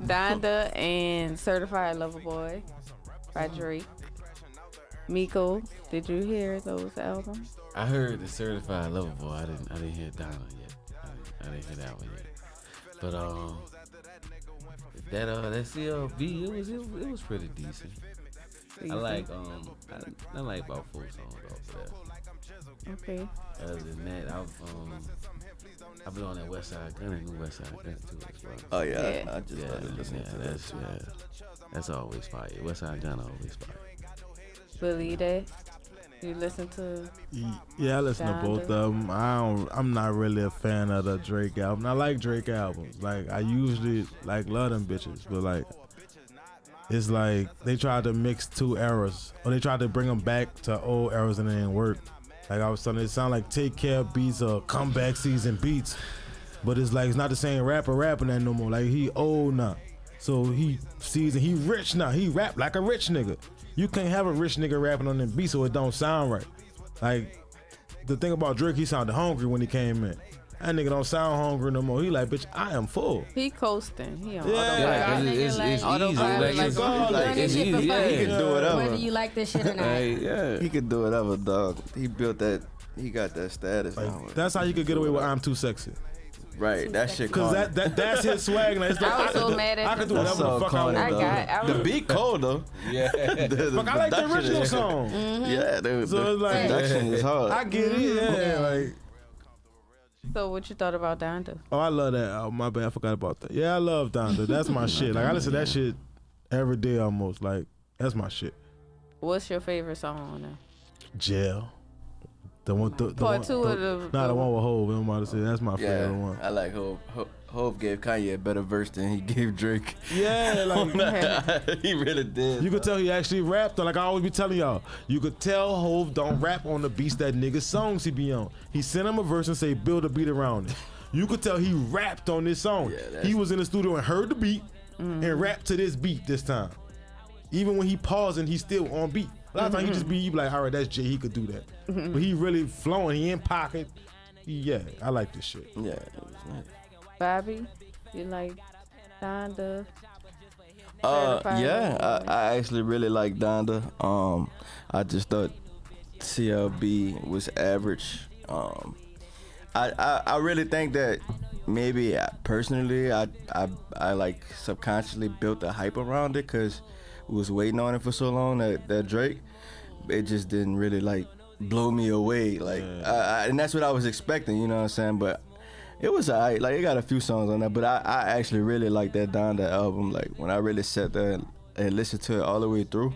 Donda and Certified Lover Boy by Drake. Miko, did you hear those albums? I heard the Certified Lover Boy. I didn't hear Donna yet. I didn't hear that one yet. But that CLB, it was pretty decent. I like I like about 4 songs off of that. Okay. Other than that, I've been on that West Side Gun and West Side Gun too as well. Oh yeah, Yeah. I just started listening to that. That's always fire. West Side Gun always fire. Believe that. You listen to Yeah, I listen to Donda. both of them. I'm not really a fan of the Drake album. I like Drake albums. Like I usually like love them bitches, but like it's like they tried to mix 2 eras, or they tried to bring them back to old eras and it didn't work. Like I was telling, it sound like Take Care beats or Comeback Season beats, but it's like it's not the same rapper rapping that no more. Like he old now, so he seasoned. He rich now. He rap like a rich nigga. You can't have a rich nigga rapping on them beats so it don't sound right. Like the thing about Drake, he sounded hungry when he came in. That nigga don't sound hungry no more. He like, bitch, I am full. he coasting. He on Yeah. autopilot. It's easy. Autopilot, Like, like, it's shit easy. for Yeah. fun. He can do whatever. Whether you like this shit or not. Yeah. He could do whatever, dog. He built that. He got that status now. Like, that's how you could get away with I'm Too Sexy. Right, that shit. Cause corny. that's his swag. Like, it's like, I was so mad at I could do That's whatever the so fuck I corny, want. I though. was- The beat cold though. Yeah. Fuck, I like the production original is- song. Yeah, the So it's like- production is hard. I get it. Yeah, like. So what you thought about Donda? Oh, I love that album. My bad, I forgot about that. Yeah, I love Donda. That's my shit. Like I listen to that shit every day almost. Like that's my shit. What's your favorite song on there? Jail. The one. The Part one, two of the. Nah, the one with Hov. I'm about to say that's my Yeah, favorite one. I like Hov. Hov gave Kanye a better verse than he gave Drake. Yeah, like He really did. you could tell he actually rapped. Like I always be telling y'all, you could tell Hov don't rap on the beats that niggas songs he be on. He sent him a verse and say build a beat around it. You could tell he rapped on this song. Yeah, that's- He was in the studio and heard the beat and rapped to this beat this time. Even when he pausing, he's still on beat. A lot of times he be like, all right, that's Jay, he could do that. But he really flowing, he in pocket. Yeah, I like this shit. Yeah, it was nice. Bobby, you like Donda? Certified Yeah, Lover Boy? I actually really like Donda. I just thought CLB was average. I really think that maybe personally I like subconsciously built a hype around it because we was waiting on it for so long that Drake. It just didn't really like blow me away. Like and that's what I was expecting. You know what I'm saying? But it was alright. Like it got a few songs on that, but I actually really like that Donda album. Like when I really sat there and listened to it all the way through,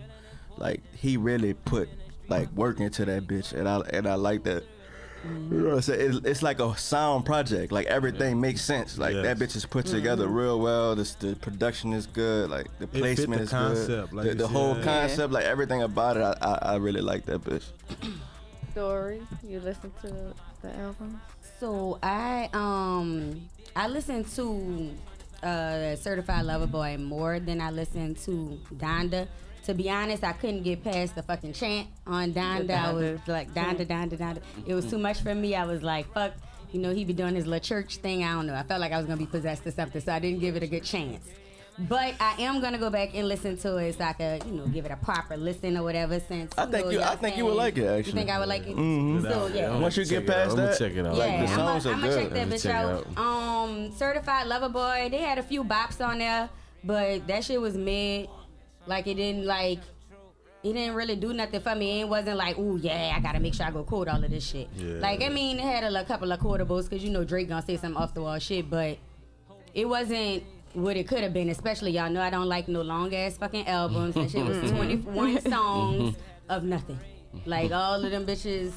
like he really put like work into that bitch, and I like that. You know what I'm saying? It's like a sound project. Like everything makes sense. Like that bitch is put together real well. The production is good. Like the fit placement the is concept, good. like The, you the said. whole Yeah. concept, like everything about it, I really like that bitch. Story, you listen to the album? So I listen to Certified Lover Boy more than I listen to Donda. To be honest, I couldn't get past the fucking chant on Donda. I was like, Donda. It was too much for me. I was like, fuck. You know, he be doing his little church thing. I don't know. I felt like I was going to be possessed or something, so I didn't give it a good chance. But I am going to go back and listen to it so I could, you know, give it a proper listen or whatever since, I think you would like it, actually. You think I would like it? Mhm. So, yeah. Once you get past I'm gonna that, check it out. Yeah, the songs are I'm gonna good. check that I'ma bitch check it out. Certified Lover Boy, they had a few bops on there, but that shit was mid. Like it didn't really do nothing for me. It wasn't like, ooh yeah, I gotta make sure I go quote all of this shit. Yeah. Like I mean, it had a couple of quotables because you know Drake gonna say some off the wall shit, but it wasn't what it could have been. Especially y'all know I don't like no long ass fucking albums. That shit was 21 songs of nothing. Like all of them bitches.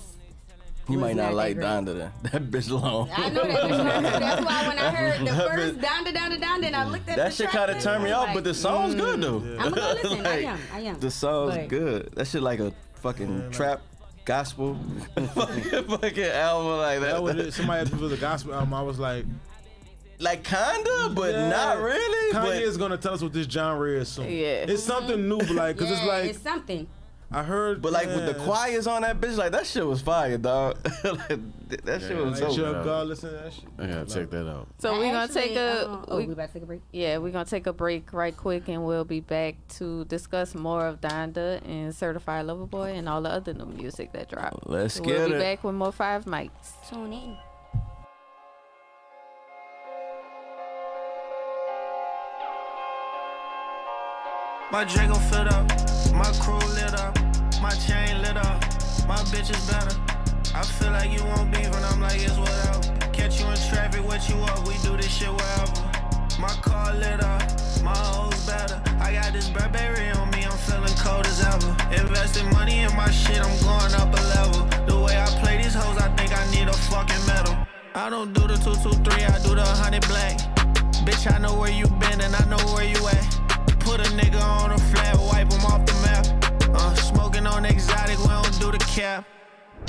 you was might not that like great. Donda then. That bitch long. I know that bitch. That's why when I heard the first Donda, and I looked at That the shit track kind of list, turned me I was off, like, but the song's good though. I'm gonna go listen. Like, I am. The song's But- good. That shit like a fucking trap gospel fucking album like That was that. it. Somebody asked me for the gospel album. I was like, Like kinda, but yeah. not really. Kanye But is gonna tell us what this genre is soon. Yeah. It's something new, but like, cause yeah, it's like it's something. I heard. But like with the choirs on that bitch, like that shit was fire, dog. That shit was Like so Chubb God, listen to that shit. I gotta check that out. So we're gonna take a. we about to take a break. Yeah, we're gonna take a break right quick, and we'll be back to discuss more of Donda and Certified Lover Boy and all the other new music that dropped. Let's So get we'll it. be back with more 5 mics. Tune in. My Draco filled up, my crew lit up, my chain lit up, my bitch is better. I feel like you won't beef and I'm like, it's whatever. Catch you in traffic, wet you up, we do this shit wherever. My car lit up, my hoes better. I got this Burberry on me, I'm feeling cold as ever. Investing money in my shit, I'm going up a level. The way I play these hoes, I think I need a fucking medal. I don't do the 223, I do the 100 black. Bitch, I know where you been and I know where you at. Put a nigga on a flat, wipe him off the map. Smoking on exotic, we don't do the cap.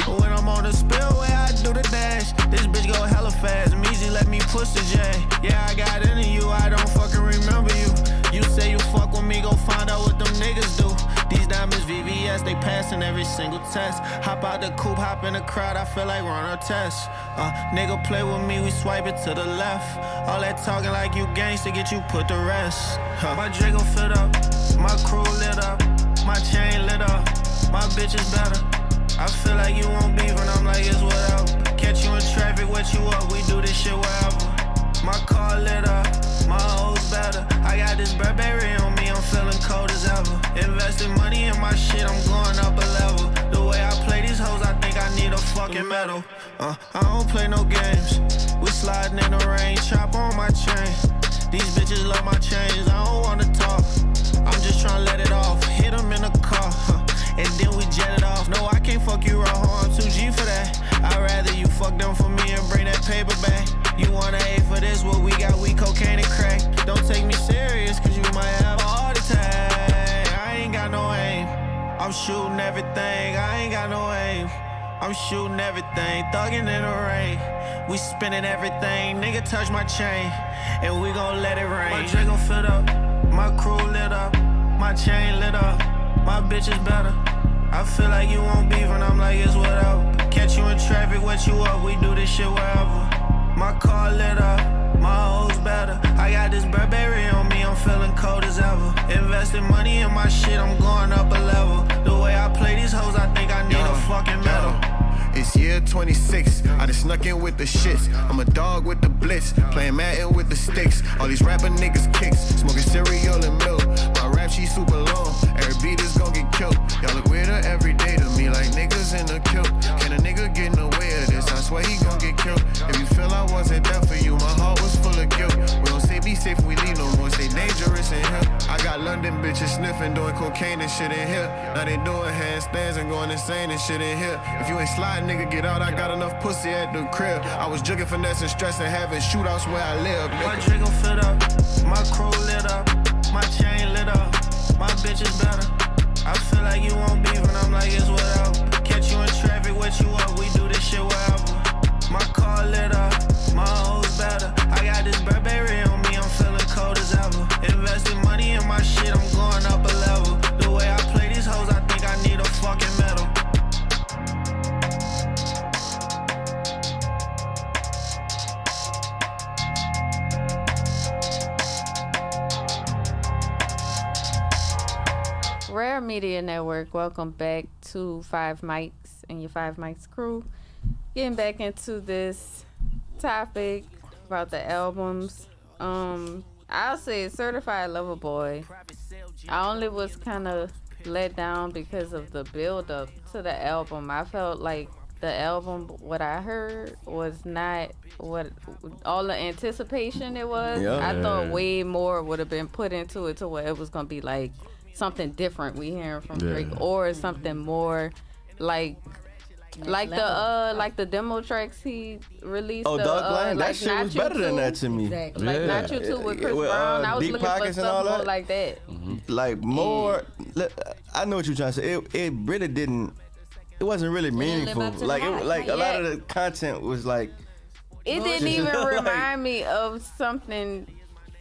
When I'm on the spillway, I do the dash. This bitch go hella fast, Meezy let me push the J. Yeah, I got into you, I don't fucking remember you. You say you fuck with me, go find out what them niggas do. These diamonds VVS, they passing every single test. Hop out the coupe, hop in the crowd, I feel like run a test. Nigga play with me, we swipe it to the left. All that talking like you gangsta, get you put to rest. My Draco filled up, my crew lit up, my chain lit up, my bitch is better. I feel like you won't beef and I'm like, it's whatever. Catch you in traffic, wet you up, we do this shit wherever. My car lit up, my hoes better. I got this Burberry on me, I'm feeling cold as ever. Investing money in my shit, I'm going up a level. The way I play these hoes, I think I need a fucking medal. I don't play no games. We sliding in the rain, chop on my chain. These bitches love my chains, I don't wanna talk. I'm just tryna let it off, hit them in the car, and then we jet it off. No, I can't fuck you raw, I'm 2G for that. I'd rather you fuck them for me and bring that paper back. You wanna A for this, what we got, we cocaine and crack. Don't take me serious, cause you might have a heart attack. I ain't got no aim, I'm shooting everything, I ain't got no aim. I'm shooting everything, thugging in the rain. We spinning everything, nigga touch my chain, and we gon' let it rain. My Draco filled up, my crew lit up, my chain lit up, my bitch is better. I feel like you won't beef and I'm like, it's whatever. Catch you in traffic, wet you up, we do this shit wherever. My car lit up, my hoes better. I got this Burberry on me, I'm feeling cold as ever. Investing money in my shit, I'm going up a level. The way I play these hoes, I think I need a fucking medal. It's year 26, I done snuck in with the shits. I'm a dog with the blitz, playing Madden with the sticks. All these rapper niggas kicks, smoking cereal and milk. My rap sheet super long, every beat is gon' get killed. Y'all look weirder every day to me, like niggas in a kilt. Can a nigga get in the way of this? I swear he gon' get killed. If you feel I wasn't there for you, my heart was full of guilt. We don't say be safe, we leave no more, say dangerous in here. I got London bitches sniffing, doing cocaine and shit in here. Now they doing handstands and going insane and shit in here. If you ain't sliding, nigga, get out, I got enough pussy at the crib. I was jugging, finessing, stressing, having shootouts where I live, nigga. My Draco filled up, my crew lit up, my chain lit up, my bitch is better. I feel like you won't beef and I'm like, it's whatever. Catch you in traffic, wet you up, we do this shit wherever. My car lit up, my hoes better. I got this Burberry on me, I'm feeling cold as ever. Investing money in my shit, I'm going up a level. The way I play these hoes, I think I need a fucking medal. R.A.R.E Media Network, welcome back to 5 Mics and your 5 Mics crew. Getting back into this topic about the albums. I'll say Certified Lover Boy. I only was kind of let down because of the build up to the album. I felt like the album, what I heard, was not what all the anticipation it was. Yeah. I thought way more would have been put into it to where it was gonna be like something different we hearing from Drake, or something more like the demo tracks he released. Oh, Dark Lane, that like shit was better than that to me. Exactly. Like Not You Too with Chris With, Brown. I was Deep looking for Pockets and all stuff more that? like that. Like more, I know what you're trying to say. It really didn't. It wasn't really didn't live meaningful. up to the Like hype, like a not lot yet. of the content was like. It didn't even Like- remind me of something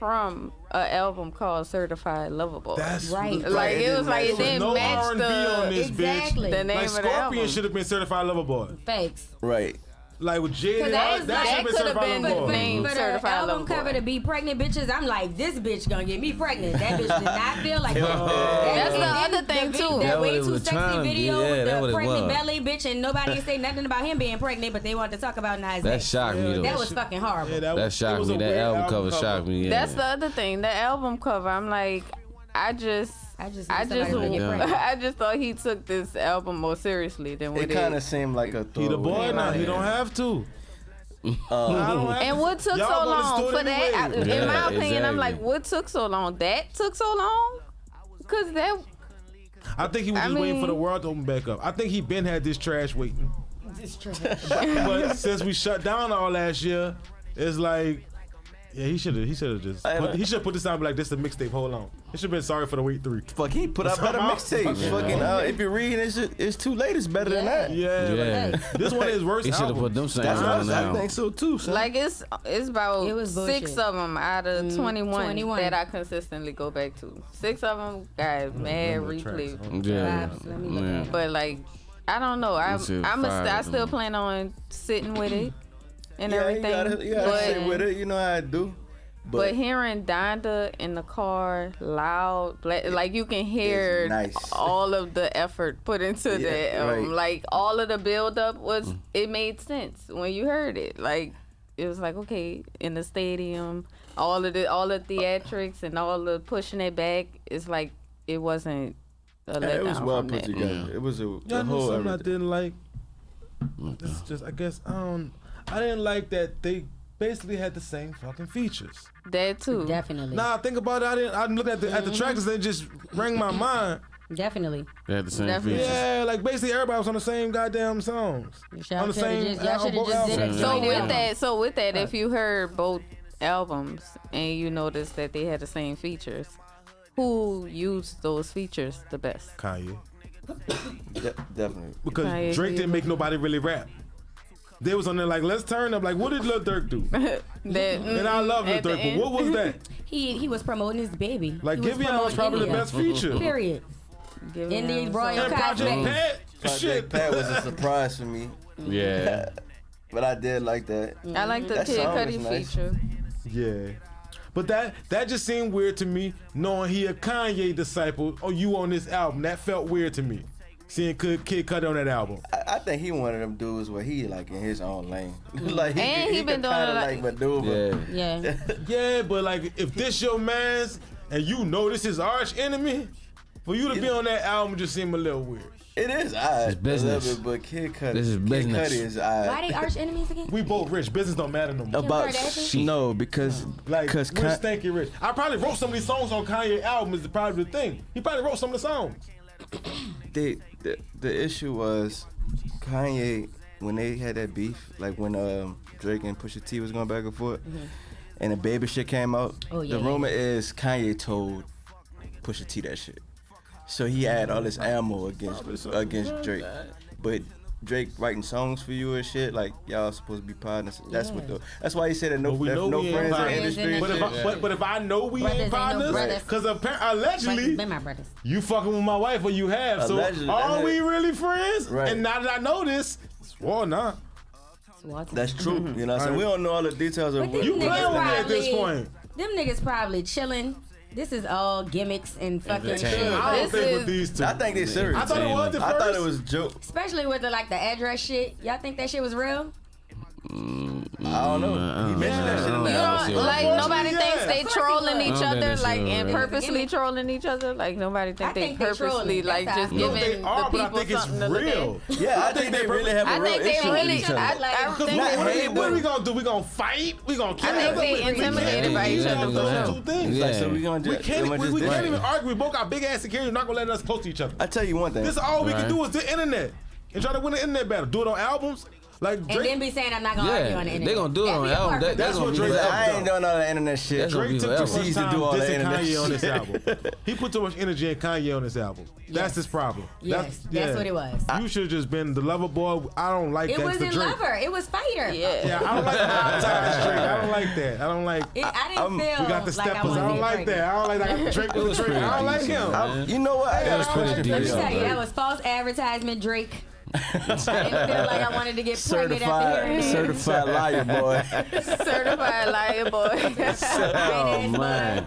from an album called Certified Lover Boy. That's Right. Like it was like it didn't no match R&B on this Exactly. bitch. the name Like of the album. Scorpion should have been Certified Lover Boy. Facts. Right. Like with Jada, 'Cause that that should have been could've Certified been Lover the Boy. name. For the Certified album Lover cover Boy. to be pregnant bitches, I'm like, this bitch gonna get me pregnant. That bitch did not feel like that. That's the And other thing, too. That That way what it too was sexy trying to be. video Yeah, with that the what it pregnant was. belly bitch, and nobody say nothing about him being pregnant, but they wanted to talk about Nas That X. shocked me though. That was fucking horrible. Yeah, That shocked it was me. a That weird album cover shocked me. Yeah. That's the other thing. The album cover. I'm like, I just thought he took this album more seriously than what It kind of seemed like a He the boy now. He don't have to. I don't have And to. what took Y'all so gonna long do it for that? anyway. In my Yeah, opinion, I'm like, exactly. what took so long? That took so long? Cause that I think he was just waiting for the world to open back up. I think he been had this trash waiting. But since we shut down all last year, it's like, yeah, he should have just put this out and be like, this is a mixtape. Hold on, it should have been Sorry for the Wait 3. Fuck, he put out better mixtapes. Fucking, if you read it's too late. It's better than that. Yeah, Yeah. like, this one is worse. He should have put them same That's on what I now. think so too. Son. like it's about It was 6 bullshit. of them out of 21, 21. that I consistently go back to. 6 of them got mad replay. Yeah. Vibes, let me look Yeah. at it. But like, I don't know. I shit fire, still man. plan on sitting with it and yeah, everything. you gotta sit with it. You know how I do. But hearing Donda in the car, loud, like you can hear nice. all of the effort put into that. right. Like all of the build up it made sense when you heard it. Like it was like, okay, in the stadium, all the theatrics and all the pushing it back. It's like it wasn't a letdown it was well from put that. together. It was a Y'all the know whole something I everything. didn't like. This is just, I guess, I didn't like that they basically had the same fucking features. That too. Definitely. Nah, think about it. I didn't look at the tracks and they just rang my mind. Definitely. They had the same Definitely. features. Yeah, like basically everybody was on the same goddamn songs. Y'all On the shoulda same just- y'all shoulda both just did albums. it. So Joint with album. that, if you heard both albums and you noticed that they had the same features, who used those features the best? Kanye. Definitely. Because Kanye, Drake didn't make nobody really rap. They was on there like, let's turn up. Like, what did Lil Durk do? And I love Lil At the Durk, but end. what was that? He was promoting his baby. Like, He was Giveon was promoting probably the India. best feature. Period. Give In me the a- Royal And Project Cosmic. Pat, Project shit. Pat was a surprise for me, Yeah. but I did like that. I like the That Kid song Cudi was nice. feature. Yeah. But that just seemed weird to me, knowing he a Kanye disciple. Oh, you on this album. That felt weird to me. Seeing Kid Cudi on that album. I think he one of them dudes where he like in his own lane. Like And he been could doing kinda it like like- maneuver. Yeah. Yeah. Yeah, but like, if this your man's and you know this is arch enemy, for you to be on that album just seemed a little weird. It is odd. It's business. A little bit, but Kid Cudi. This is business. Kid Cudi is odd. Why they arch enemies again? We both rich. Business don't matter no more. About Kardashian? no, because Like, we're cause Con- stanky rich. I probably wrote some of these songs on Kanye album is probably the thing. He probably wrote some of the songs. the issue was Kanye when they had that beef, like when Drake and Pusha T was going back and forth, and the baby shit came out. Oh, yeah, the rumor is Kanye told Pusha T that shit, so he had all this ammo against Drake, but. Drake writing songs for you and shit, like y'all supposed to be partners. That's what that's why he said that no, But we know no we ain't friends in the partners. industry. and But shit. if I know we Brothers ain't ain't no partners, brothers. because Brothers allegedly been my brothers. you fucking with my wife or you have. So Allegedly, are we really friends? Right. And now that I know this, well, nah. That's true. You know what I'm saying? We don't know all the details of But what them You niggas playing with me at this probably- point. Them niggas probably chilling. This is all gimmicks and fucking Entertainment. I don't This think is- with these two. I think they serious. I thought it was at I thought first. it was a joke. Especially with the address shit. Y'all think that shit was real? I don't know. He mentioned that shit in the You album. don't, like nobody Unfortunately, thinks yeah. they Of course he trolling was. each I don't think other, that's like real. and Yeah. purposely trolling each other. Like nobody think I they think they purposely trolling. like That's how I just feel. No, giving they are, the but I people think it's something to look real. at. Yeah, I think they really have a I real think they issue with really. each other. I Because think Not what hate, are we but- gonna do? We gonna fight? We gonna kill? I think they We can't intimidated by each do other for those sure. two things. Yeah. Like, so we gonna We just, can't, just we do can't it. even argue. We both got big ass security. Not gonna let us close to each other. I tell you one thing. This all we can Right. do is the internet and try to win the internet battle. Do it on albums. Like Drake, and then be saying I'm not gonna argue on the internet. They gonna do it on the album. That's what Drake But fucked I ain't up. doing all that internet shit. That's gonna Drake be took too forever. much Proceeds to time do all the dissing internet Kanye on this shit. album. He put too much energy in Kanye on this album. That's his problem. Yes, that's what it was. You should have just been the lover boy. I don't like It Gangsta wasn't Drake. lover. It was fighter. Yeah, I don't like the Drake. I don't like that. I don't like. I didn't feel We got the like I steppers. wanted I don't to like get that. I don't like that. Drake was Drake. I don't like him. You know what? I got a pretty question deep. for Let me y'all. tell you, that was false advertisement, Drake. I didn't feel like I wanted to get pregnant after hearing that. Certified liar, boy. Certified liar boy. Oh man.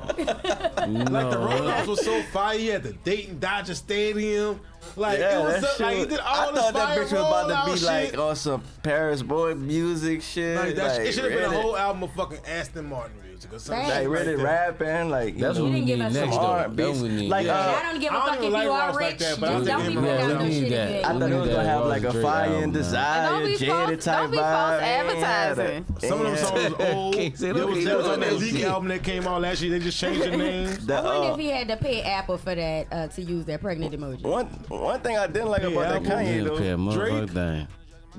Like the Roadhouse was so fire. He had the Dayton Dodger Stadium. Like Yeah, it was that so, like he shit. did I all this thought that fire bitch was about to rollout be like shit. on some Paris boy music shit. Like that. It should have been a Reddit- whole album of fucking Aston Martin music or something. Right. like shit Reddit that. rapping, like That's you what know, we didn't give need us next some though. R&B. That's what we need. Like, yeah. I don't give a I don't fuck even if like you are Ross like rich. that, but I Just think don't be him putting and out Ross no need shit that. again. I thought it was gonna have like a Drake fire album, and man. desire, Don't be Jada false- type don't be vibe. false Ain't advertising. had Some of them songs was old. Can't say There no was shit on on that that Zeke shit. album that came out last year. They just changed the names. The, I wonder if he had to pay Apple for that to use that pregnant emoji. one thing I didn't like about that album. Kanye Pay a though. motherfucking thing.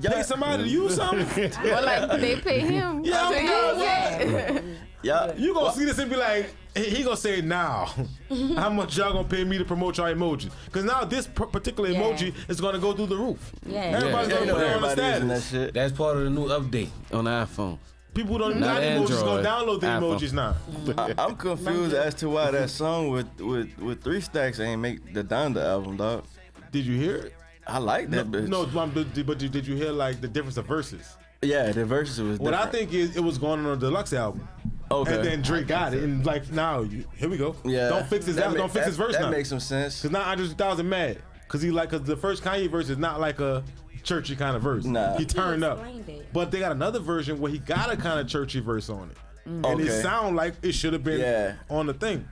Pay somebody to use something. Well, like they pay him. Yeah, to I'm use good. it. Yeah, You gonna see this and be like, he gonna say now, how much y'all gonna pay me to promote y'all emoji? Because now this particular Yeah. emoji is gonna go through the roof. Yeah. Everybody's you gonna know put it on the everybody using that status. shit. That's part of the new update on the iPhone. People who don't Not got emojis gonna Android, download the iPhone. emojis now. I'm confused as to why that song with 3 Stacks ain't make the Donda album, dog. Did you hear it? I like that bitch. No, but did you hear like the difference of verses? Yeah, the verses was What different. I think is it was going on a deluxe album. Okay. And then Drake got it, and like now, here we go. Yeah. Don't fix his album. Don't fix his verse that now. makes some sense. Cause now Andre 3000 mad. Cause the first Kanye verse is not like a churchy kind of verse. Nah. He turned up. explained it. But they got another version where he got a kind of churchy verse on it. And it Okay. sound like it should have been Yeah. on the thing.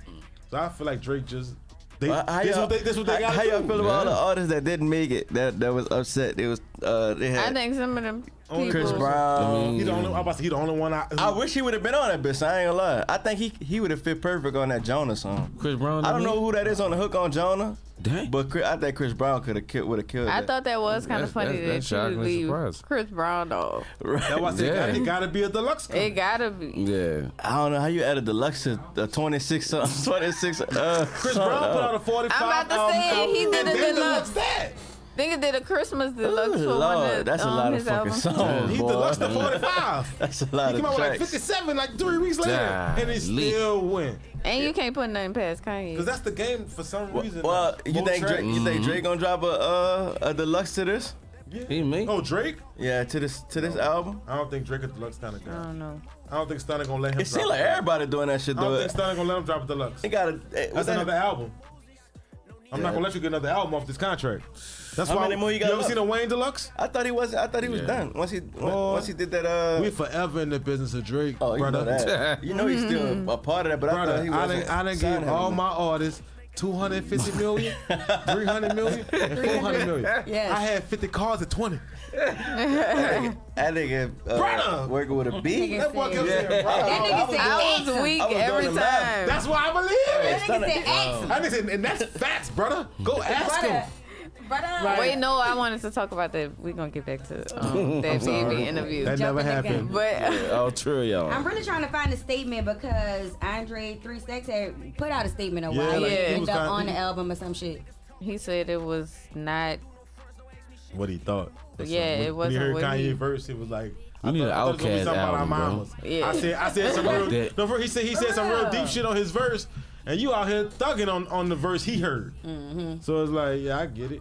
So I feel like Drake just this How what they got How to y'all do. feel about all the artists that didn't make it? That was upset. It was they had I think some of them people. Chris Brown. He the only. I'm about to say he the only one. I wish he would have been on that bitch. I ain't gonna lie. I think he would have fit perfect on that Jonah song. Chris Brown. I don't know who that is on the hook on Jonah, Dang. but I think Chris Brown would have killed I that. thought that was kind of That's- funny that's that you shocking would leave surprise. Chris Brown off. That's why I said Yeah. it gotta be a deluxe. It gotta be. Yeah. I don't know how you added deluxe to the 26 song. 26. Chris Brown put out a 45 I'm about to album. say, he did and a then deluxe. that. Nigga did a Christmas deluxe Ooh, for one Lord, of that's a lot of his fucking albums. songs. He boy. deluxed the 45. That's a lot He of came out with like tracks. 57 like 3 weeks later, and he Golly. still went. And you can't put nothing past Kanye. Cause that's the game for some reason. Well, you More think tracks. Drake gonna drop a deluxe to this? He me. Oh, Drake? Yeah, to this album. I don't think Drake is deluxe kind of guy. I don't know. I don't think Stunner gonna let him. It drop seems like it. everybody doing that shit I don't though. think Stunner gonna let him drop a deluxe. He got That's another album. I'm not gonna let you get another album off this contract. That's How why. many more you got ever left? seen a Wayne deluxe? I thought he was done once he did that. We forever in the business of Drake, Oh, you know brother. that. You know he's still a part of that, but I Brother, thought he was. I done gave all my artists 250 million, 300 million, and 400 million. Yes. I had 50 cars at 20. That nigga Brother! working with a beat. That boy kept saying, That brother. nigga said I X. was weak I was doing every the math. time. That's why I believe That it. nigga said X. I said, and that's facts, brother. Go ask him. Brother. Wait, no, I wanted to talk about that. We're going to get back to that baby interview. That never Jumping the gun. happened. But Oh, true, y'all. I'm really trying to find a statement because Andre 3 Stacks had put out a statement of Yeah, why like, he he ended was up kinda- on the album or some shit. he said it was not. What he thought. Yeah, it When he wasn't heard what Kanye he- verse, it was like. We need an I thought it was gonna be Outkast something about our album, bro. mamas. Yeah. I said some real. That- No, he said some real deep shit on his verse, and you out here thugging on the verse he heard. So it's like, yeah, I get it.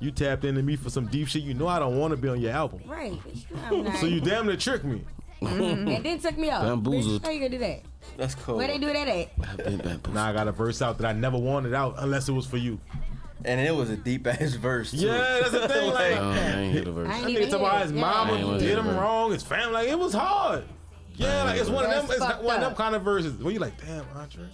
You tapped into me for some deep shit. You know I don't want to be on your album, Right. I'm not. so you damn near tricked me. and then took me off. Bamboozled. Bitch, how you gonna do that? That's cool. Where they do that at? Now I got a verse out that I never wanted out unless it was for you. And it was a deep ass verse. Too. Yeah, that's the thing. Like, I ain't hear the I verse. ain't I even nigga talking about his hear it. mama I ain't wanna did hear him the verse. wrong, his family. Like, it was hard. Yeah, like it's one of them. That's It's fucked one of them up. kind of verses where you like, damn, Andre,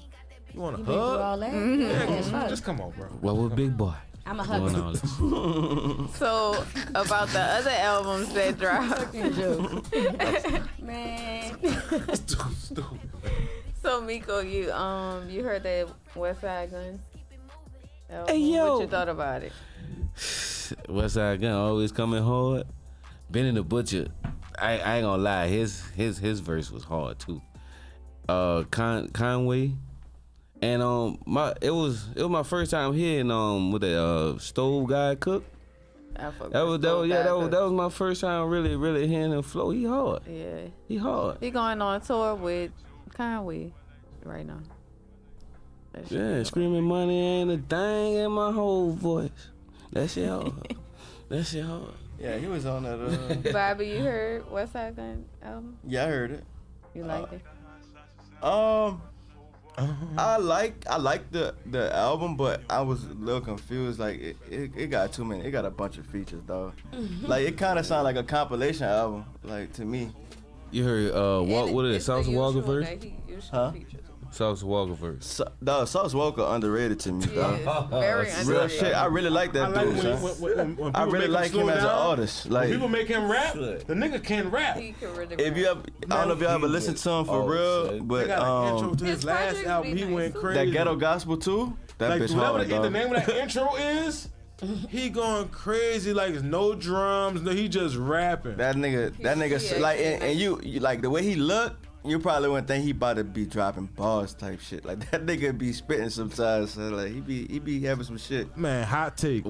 you want a Been through hug? all that? Yeah, Yeah, fuck. just come on, bro. What with Big Boy? I'm a Doing hug. all this. So, about the other albums that dropped. Man. Stupid. So, Miko, you heard that West Side Gun? Hey, yo. What you thought about it? West Side Gun always coming hard. Benny the Butcher, I ain't gonna lie, his verse was hard too. Conway, and it was my first time hearing with that Stove Guy Cook. That was my first time really hearing him flow. He hard. Yeah. He hard. He going on tour with Conway right now. Yeah, screaming money ain't a thing in my whole voice. That shit hard. That shit hard. Yeah, he was on that. Bobby, you heard West Side Gun album? Yeah, I heard it. You liked it? I like the album, but I was a little confused. Like it got too many. It got a bunch of features, though. Like it kind of sounded like a compilation album, like to me. You heard what is it? Sauce Walker verse? Huh? Sauce Walker verse. Sauce Walker underrated to me, though. Very underrated. Real shit. I really like that dude. When I really like him as an artist. Like when people make him rap, the nigga can rap. He can really if you ever, I don't know if y'all ever listened to him for real, They but got an intro to his his last projects album. be He nice, went too. crazy. that Ghetto Gospel too. That Like bitch whatever hard, the dog. name of that intro is, he going crazy. Like it's no drums. No, he just rapping. That nigga, like, and you like the way he looked. You probably wouldn't think he about to be dropping bars type shit. Like that nigga be spitting sometimes. So like he be having some shit. Man, hot take.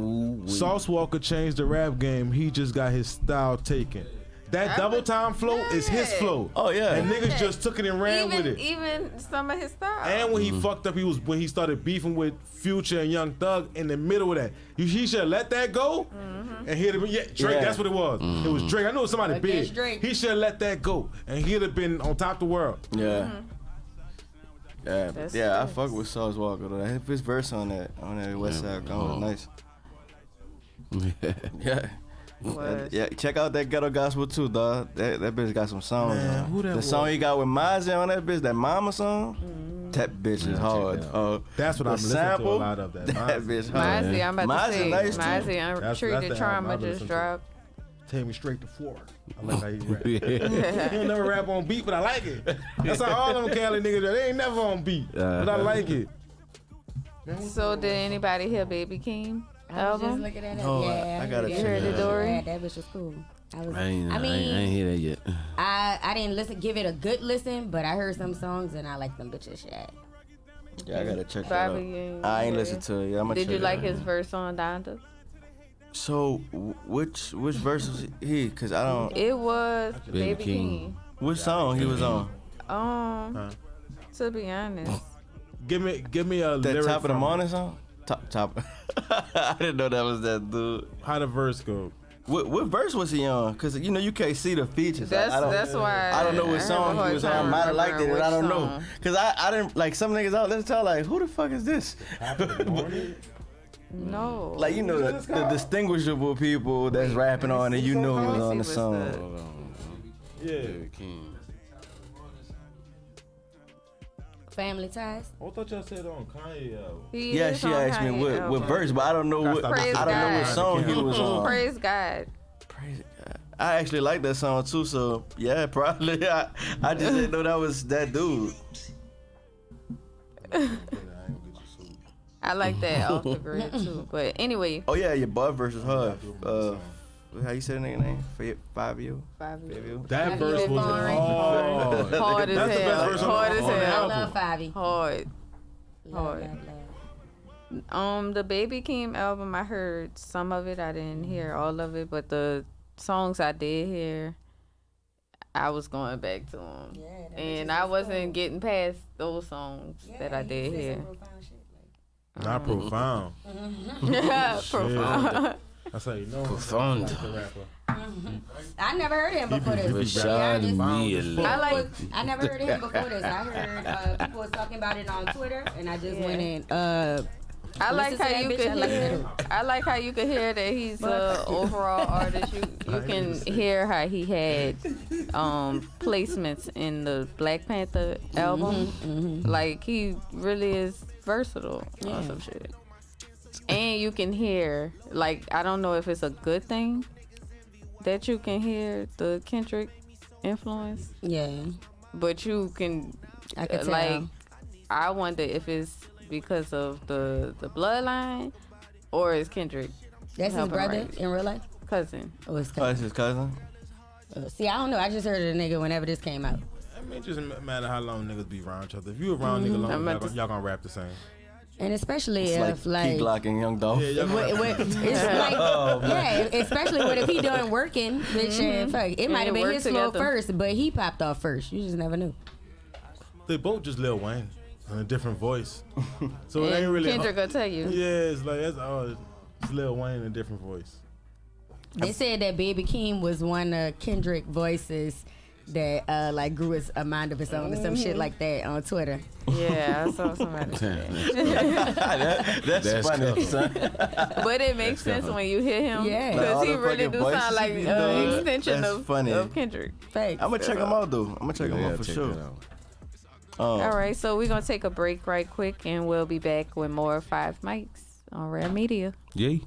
Sauce Walker changed the rap game. He just got his style taken. That double time flow is his flow. Oh yeah. And niggas just took it and ran with it. Even some of his style. And when he fucked up, when he started beefing with Future and Young Thug in the middle of that. He should have let that go. And he'd have been Drake. Yeah. That's what it was. It was Drake. I know it was somebody Against big. Drake. He should have let that go, and he'd have been on top of the world. Yeah. Yeah, That's yeah, I nice. fuck with Sauce Walker though. His verse on that West Side Gun was nice. Yeah. Was. Yeah, check out that Ghetto Gospel too, dog. That bitch got some songs. Man, on. who that the was? song he got with Mozzie on that bitch, that Mama song. That bitch is hard. That's what the I'm listening to a lot of. That bitch hard. Mozzie, I'm about to say. nice too. Mozzie, That's Untreated the Trauma album I just listen to. dropped. Take me straight to Florida. I like how he rap. He don't never rap on beat, but I like it. That's how all them Cali niggas are. They ain't never on beat, but I like it. So did anybody hear Baby King I was just album? looking at it. No, Yeah, I gotta You check heard it it, out. Dory? Yeah, that bitch was cool. I I mean, ain't hear that yet. I didn't give it a good listen, but I heard some songs and I like them bitches shit. Yeah, I gotta check that Bobby, out. you ain't I ain't hear listened it? to it. Yeah, I'm gonna Did check you it like out. his verse on Donda? So which verse was he? Cause I don't. It was Baby Baby King. King. Which song he was on? To be honest, Give me a That lyric Top of the from it. Morning song? Top. I didn't know that was that dude. How the verse go? What verse was he on? Cause you know you can't see the features. that's I don't, why I don't know I what have song a hard he was on. I time might have liked it, remembering and I which don't know. song. Cause I didn't like some niggas out. Let's tell like who the fuck is this? No. Like you know the distinguishable people that's rapping on it. You know who's on the what's song. Yeah. Baby King. Family Ties. I thought y'all said on Kanye album. He Yeah, is she on asked me Kanye what album. verse, but I don't know what Praise I don't know what God. song he was on. Praise God. Praise God. I actually like that song too, so yeah, probably. I just didn't know that was that dude. I like that off the grid too. But anyway, Oh yeah, your Bud versus her. How you say the nigga name? Fabio. That verse was Foreign. hard. hard as That's the best hell. verse on Hard the- as on the I hell. album. love Fabi. Hard. Love, Hard. love, love. The Baby King album, I heard some of it. I didn't hear all of it, but the songs I did hear, I was going back to them. Yeah, that And bitch I is wasn't cool. getting past those songs that I he did said hear. some profound shit, like- Not profound. Profound. That's how you know. Profound. The rapper. I never heard him before this. Rashad Yeah, Neal. I like. I never heard of him before this. I heard people was talking about it on Twitter, and I just went and I like listen to how that you bitch, could I like hear. that. I like how you could hear that he's a overall artist. You can hear how he had placements in the Black Panther album. Like he really is versatile on some shit. And you can hear, like, I don't know if it's a good thing that you can hear the Kendrick influence, yeah, but you can I could tell. like, I wonder if it's because of the bloodline or is Kendrick That's his helping brother write? in real life. cousin. Oh, it's Oh, it's his cousin? See, I don't know. I just heard of the nigga whenever this came out. I mean, it just matter how long niggas be around each other. If you around nigga long, y'all gonna rap the same. And especially It's if like Key Glock and Young Dolph. Yeah, y'all gonna rap. it's like, yeah, especially if he done working, bitch, and fuck, it might have been his flow first, but he popped off first. You just never knew. They both just Lil Wayne in a different voice, so it ain't really. Kendrick gonna tell you. Yeah, it's like that's all. It's Lil Wayne in a different voice. They said that Baby Keem was one of Kendrick voices that like grew a mind of his own or some shit like that on Twitter. Yeah, I saw somebody say that. That's funny, cool. son. But it makes sense when you hear him. Yeah. Because Like, he all the really fucking do voices sound like he be an doing. extension That's of funny. Kendrick. Thanks. I'm gonna check him out, though. I'm gonna check him out for sure. All right, so we're going to take a break right quick, and we'll be back with more 5 Mics on R.A.R.E Media. Yay.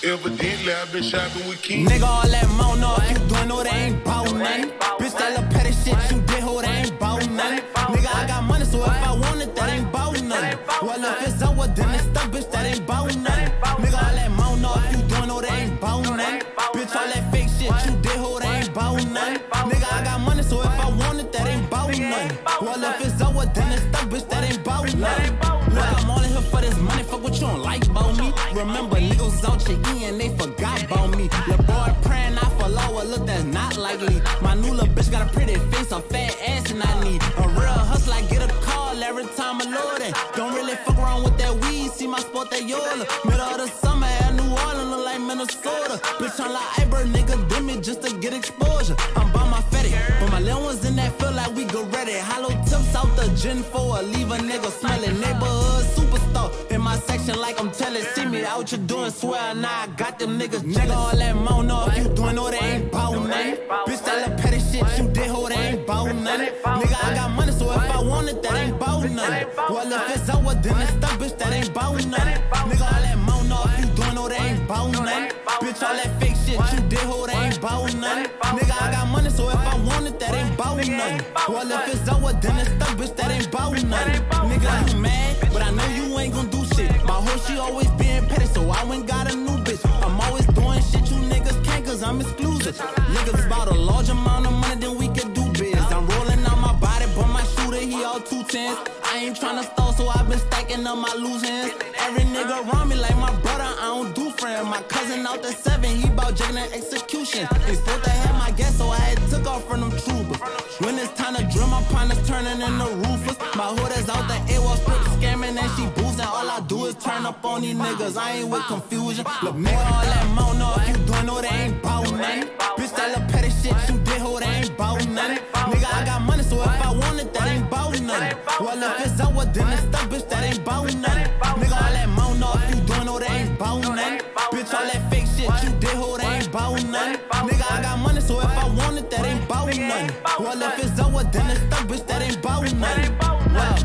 Evidently, I've been shopping with King. Nigga, all that mono, if you doing no, they ain't bout nothing. Bitch, that little petty shit you did, ho, they ain't bout nothing. Nigga, I got money, so if I want it, that ain't bout nothing. Well, if it's over, then it's stuck, bitch, that ain't bout nothing. Nigga, all that mono, if you doing no, they ain't bout nothing. Bitch, all that fake shit you did, ho, they ain't bout nothing. Nigga, I got money, so if I want it, that ain't bout nothing. Well, if it's over, then it's stuck, bitch, that ain't bout nothing. Look, I'm only here for this money, fuck what you don't like about me. Remember, niggas out your eating, they forgot about me. Your boy praying I fall lower, look, that's not likely. My new little bitch got a pretty face, a fat ass, and I need a real hustle. I get a call every time I load it. Don't really fuck around with that weed, see my sport that Yola. Middle of the summer at New Orleans, look like Minnesota. Bitch, I'm like R.A.R.E, nigga, did me just to get exposure. I'm by my fetty, but my little ones in that feel like we go ready. Hollow tips out the Gen 4, leave a nigga smelling. Neighborhood superstar in my section like I'm telling. See me out you doing, swear now I got them niggas. Nigga, all that mono, if you doing no, they ain't bout nothing. Bitch, that little petty shit you did, ho, they ain't bout nothing. Nigga, I got money, so if I want it, that ain't bout nothing. Well, if it's over, then it's stuck, bitch, that ain't bout nothing. Nigga, all that mono, if you doing no, they ain't bout nothing. Bitch, all that fake shit you did, ho, they ain't bout nothing. Nigga, I got money, so if I want it, that ain't bout nothing. Well, if it's over, then it's stuck, bitch, that ain't bout nothing. Nigga, you mad, but I know you ain't gon' do shit. My hoe, she always being petty, so I went got a new bitch. I'm always doing shit you niggas can't, cause I'm exclusive. Niggas about a large amount of money, then we can do biz. I'm rolling out my body, but my shooter, he all 210s. I ain't tryna stall, so I've been stacking up my loose hands. Every nigga around me like my brother, I don't do friends. My cousin out there 7, he bout jacking that execution. They supposed to have my guess, so I had took off from them troopers. When it's time to drill, my partner's turning into roofers. My hood is out the AWOL script scamming and she boosting. All I do is turn up on these niggas, I ain't with confusion. Look, nigga, all that mono, if you doing no, they ain't bout nothing. Bitch, that little petty shit you did, ho, they ain't bout nothing. Nigga, I got money, so if I want it, that ain't bout nothing. Well, if it's over, then it's stuck, bitch, that ain't bout nothing. Nigga, all that mono, if you doing no, they ain't bout nothing. Bitch, all that fake shit you did, ho, they ain't bout nothing. Nigga, I got money, so if I want it, that ain't bout nothing. Well, if it's over, then it's stuck, bitch, that ain't bout nothing. Well.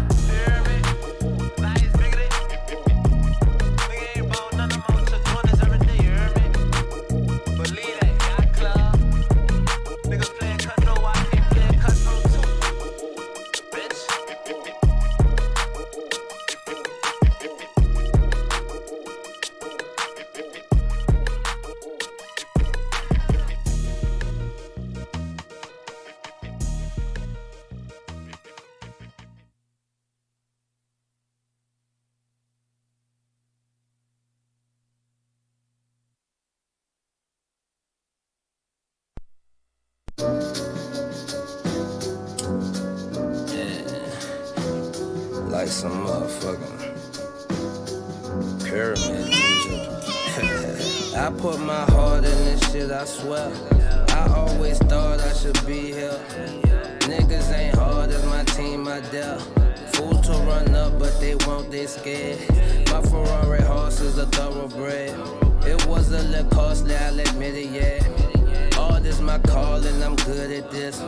Like some motherfucking pyramid music. I put my heart in this shit, I swear. I always thought I should be here. Niggas ain't hard as my team, I dare. Fools to run up, but they won't, they scared. My R.A.R.E horse is a thoroughbred. It was a little costly, I'll admit it, yeah. All this my calling, I'm good at this.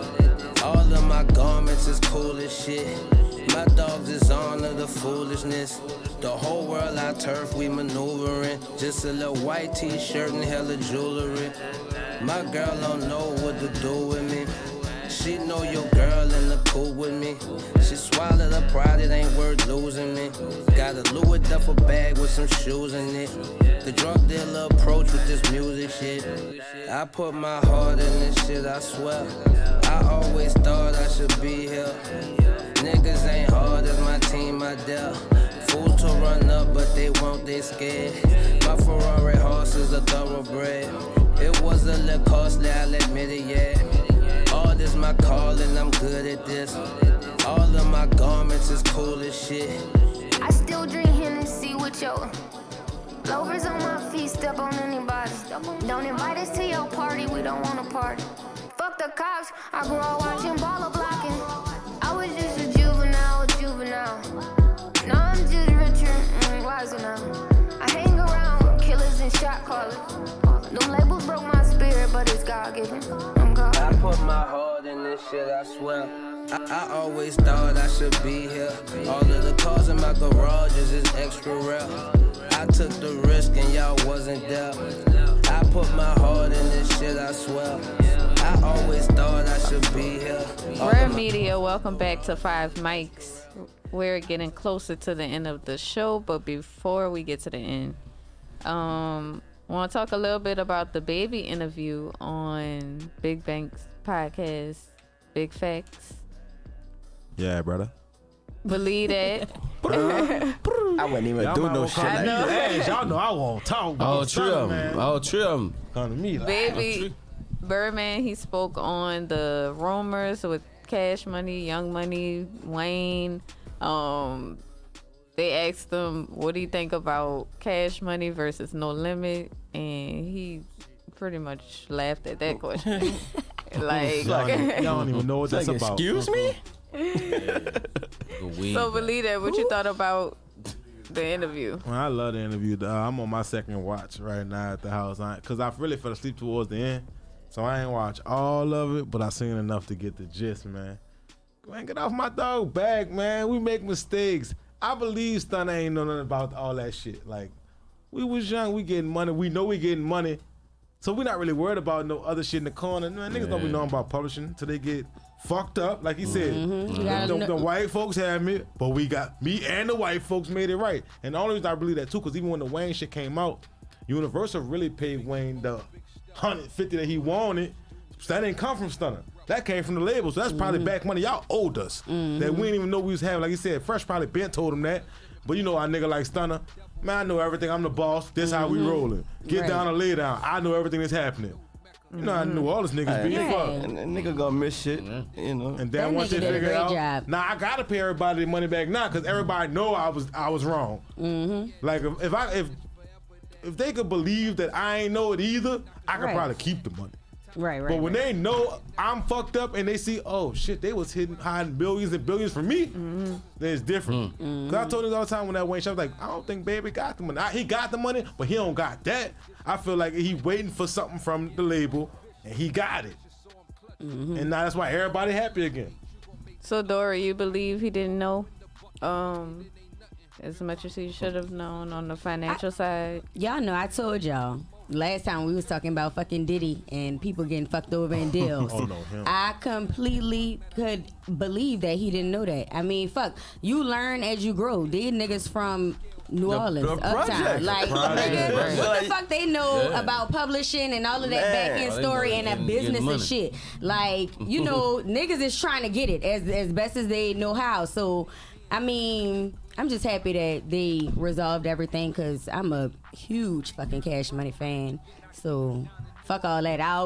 All of my garments is cool as shit. My dogs is on of the foolishness. The whole world our turf, we maneuvering. Just a little white t-shirt and hella jewelry. My girl don't know what to do with me. She know your girl in the pool with me. She swallowed her pride, it ain't worth losing me. Got a Louis duffel bag with some shoes in it. The drug dealer approach with this music shit. I put my heart in this shit, I swear. I always thought I should be here. Niggas ain't hard as my team, I dare. Fools to run up, but they won't, they scared. My R.A.R.E horse is a thoroughbred. It was a little costly, I'll admit it, yeah. All this my calling, I'm good at this. All of my garments is cool as shit. I still drink Hennessy with your loafers on my feet, step on anybody. Don't invite us to your party, we don't wanna party. Fuck the cops, I grew up watching baller blocking. I was just a juvenile. Now I'm just richer and wiser now. I hang around with killers and shot callers. Them labels broke my spirit, but it's God-given. I'm God. I put my heart in this shit, I swear. I always thought I should be here. All of the cars in my garages is extra rare. I took the risk and y'all wasn't there. I put my heart in this shit, I swear. I always thought I should be here. R.A.R.E Media, welcome back to 5 Mics. We're getting closer to the end of the show, but before we get to the end, want to talk a little bit about the baby interview on Big Bank's podcast, Big Facts. Yeah, brother. Believe that. I wouldn't even do no shit like that. Y'all know I won't talk about All three of them. Come to me, like, Baby Birdman, he spoke on the rumors with Cash Money, Young Money, Wayne. They asked him, what do you think about Cash Money versus No Limit? And he pretty much laughed at that question. Like, y'all don't even know what that's like, about. Excuse me? So believe that. What you thought about the interview? Well, I love the interview. I'm on my second watch right now at the house because I really fell asleep towards the end, so I ain't watch all of it, but I seen enough to get the gist, man. Man, get off my dog back, man. We make mistakes. I believe Stunner ain't know nothing about all that shit. Like, we was young, we getting money. We know we getting money, so we not really worried about no other shit in the corner. Man, niggas don't be knowing about publishing until they get fucked up, like he said. The white folks had me, but we got me and the white folks made it right. And the only reason I believe that too, because even when the Wayne shit came out, Universal really paid Wayne the $150 that he wanted. So that didn't come from Stunner. That came from the label. So that's probably back money y'all owed us. That we didn't even know we was having. Like he said, Fresh probably been told him that. But you know our nigga like Stunner, man, I know everything. I'm the boss. This how we rolling. Get down and lay down. I know everything that's happening. You know, I knew all this niggas being fucked. And nigga gonna miss shit, you know. And then once they figure it out, now I gotta pay everybody their money back now because everybody know I was wrong. Like if they could believe that I ain't know it either, I could probably keep the money. Right. But when they know I'm fucked up and they see, oh shit, they was hiding billions and billions from me, then it's different. Cause I told niggas all the time when that Wayne shop, I was like, I don't think Baby got the money. He got the money, but he don't got that. I feel like he waiting for something from the label and he got it. And now that's why everybody happy again. So Dora, you believe he didn't know as much as he should have known on the financial side? Y'all know I told y'all last time we was talking about fucking Diddy and people getting fucked over in deals. Oh, no, him. I completely could believe that he didn't know that. I mean, fuck, you learn as you grow. These niggas from New Orleans, Uptown. Like, nigga, what the fuck they know about publishing and all of that back end story and that business and shit. Like, you know, niggas is trying to get it as best as they know how. So, I mean, I'm just happy that they resolved everything because I'm a huge fucking Cash Money fan. So fuck all that. I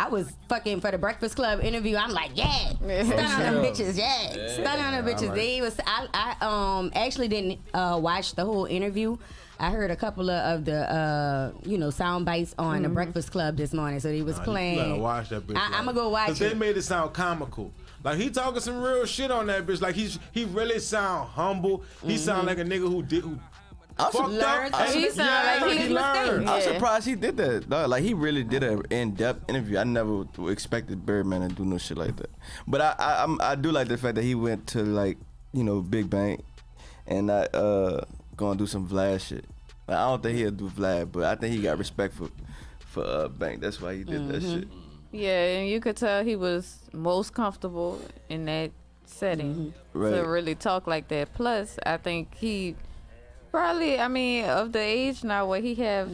was fucking for the Breakfast Club interview. I'm like, yeah, stun on them bitches, stun on them bitches. I actually didn't watch the whole interview. I heard a couple of the sound bites on the Breakfast Club this morning. So they was playing. You gotta watch that bitch. I'm gonna go watch it. They made it sound comical. Like he talking some real shit on that bitch. Like he really sound humble. He sound like a nigga who fucked up. He sound like he learned. I'm surprised he did that. Dog. Like he really did an in-depth interview. I never expected Birdman to do no shit like that. But I do like the fact that he went to like Big Bang and not gonna do some Vlad shit. Like, I don't think he'll do Vlad, but I think he got respect for Bank. That's why he did that shit. Yeah, and you could tell he was most comfortable in that setting Right. to really talk like that. Plus, I think he probably, I mean, of the age now where he have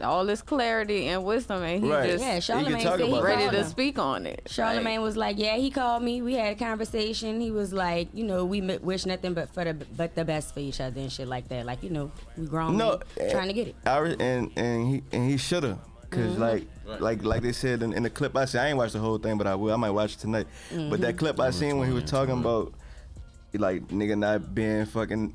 all this clarity and wisdom, and he Right. just Yeah, Charlamagne talk said he about ready called to him. speak on it. Charlamagne was like, yeah, he called me. We had a conversation. He was like, you know, we wish nothing but the best for each other and shit like that. Like, you know, we grown No, men trying to get it. And he shoulda, cause like they said in the clip I seen, I ain't watched the whole thing, but I will. I might watch it tonight. But that clip I seen when he was talking about like nigga not being fucking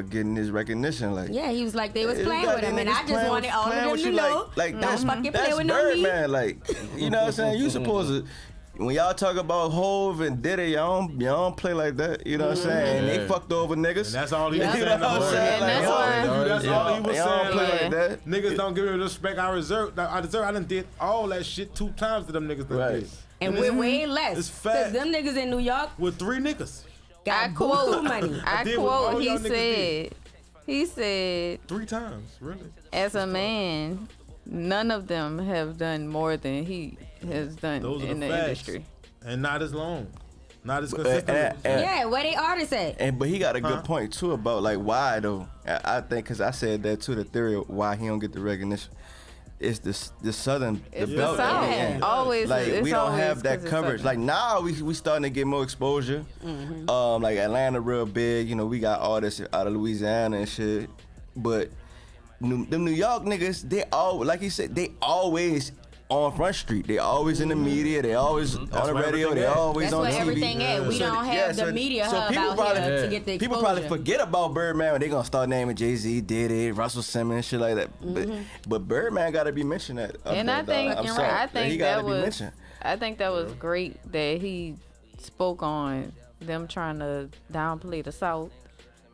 getting his recognition, like Yeah, he was like, they was It's playing got with him, these and I niggas just playing wanted with- all of playing them with to you know. like don't that's fucking play with no Birdman, like you know what I'm saying. You supposed to. When y'all talk about Hove and Diddy, y'all don't play like that. You know what I'm saying? And they fucked over niggas. And that's all he was Yeah. saying. You know what I'm the whole saying? interview. And that's why- That's all he was Y'all don't saying. play Like, like that. niggas don't give me the respect I deserve. I done did all that shit 2 times to them niggas done Right. did. And it's- we're way less. It's Because fat. them niggas in New York With 3 niggas. got I quote, money. I did what all quote, y'all niggas he said, 3 times, really. as a man, none of them have done more than he has done Those are in the facts. industry. And not as long. Not as consistent. Yeah, where they artists at? But he got a good point too about like why though. I think because I said that too. The theory of why he don't get the recognition. It's the southern, It's the belt. South. Yeah. Always, Like it's we don't always have 'cause that it's coverage. Southern. Like now we starting to get more exposure. Like Atlanta real big. You know we got artists out of Louisiana and shit. But them New York niggas, they all like he said, they always on Front Street. They always in the media. They always on the where radio. everything They at. always That's on where TV. everything at. We don't have the media hub people out probably, here to get the exposure. People probably forget about Birdman when they gonna start naming Jay-Z, Diddy, Russell Simmons, shit like that. But Birdman gotta be mentioned at. And I think, I think he that gotta be was, mentioned. I think that was great that he spoke on them trying to downplay the South.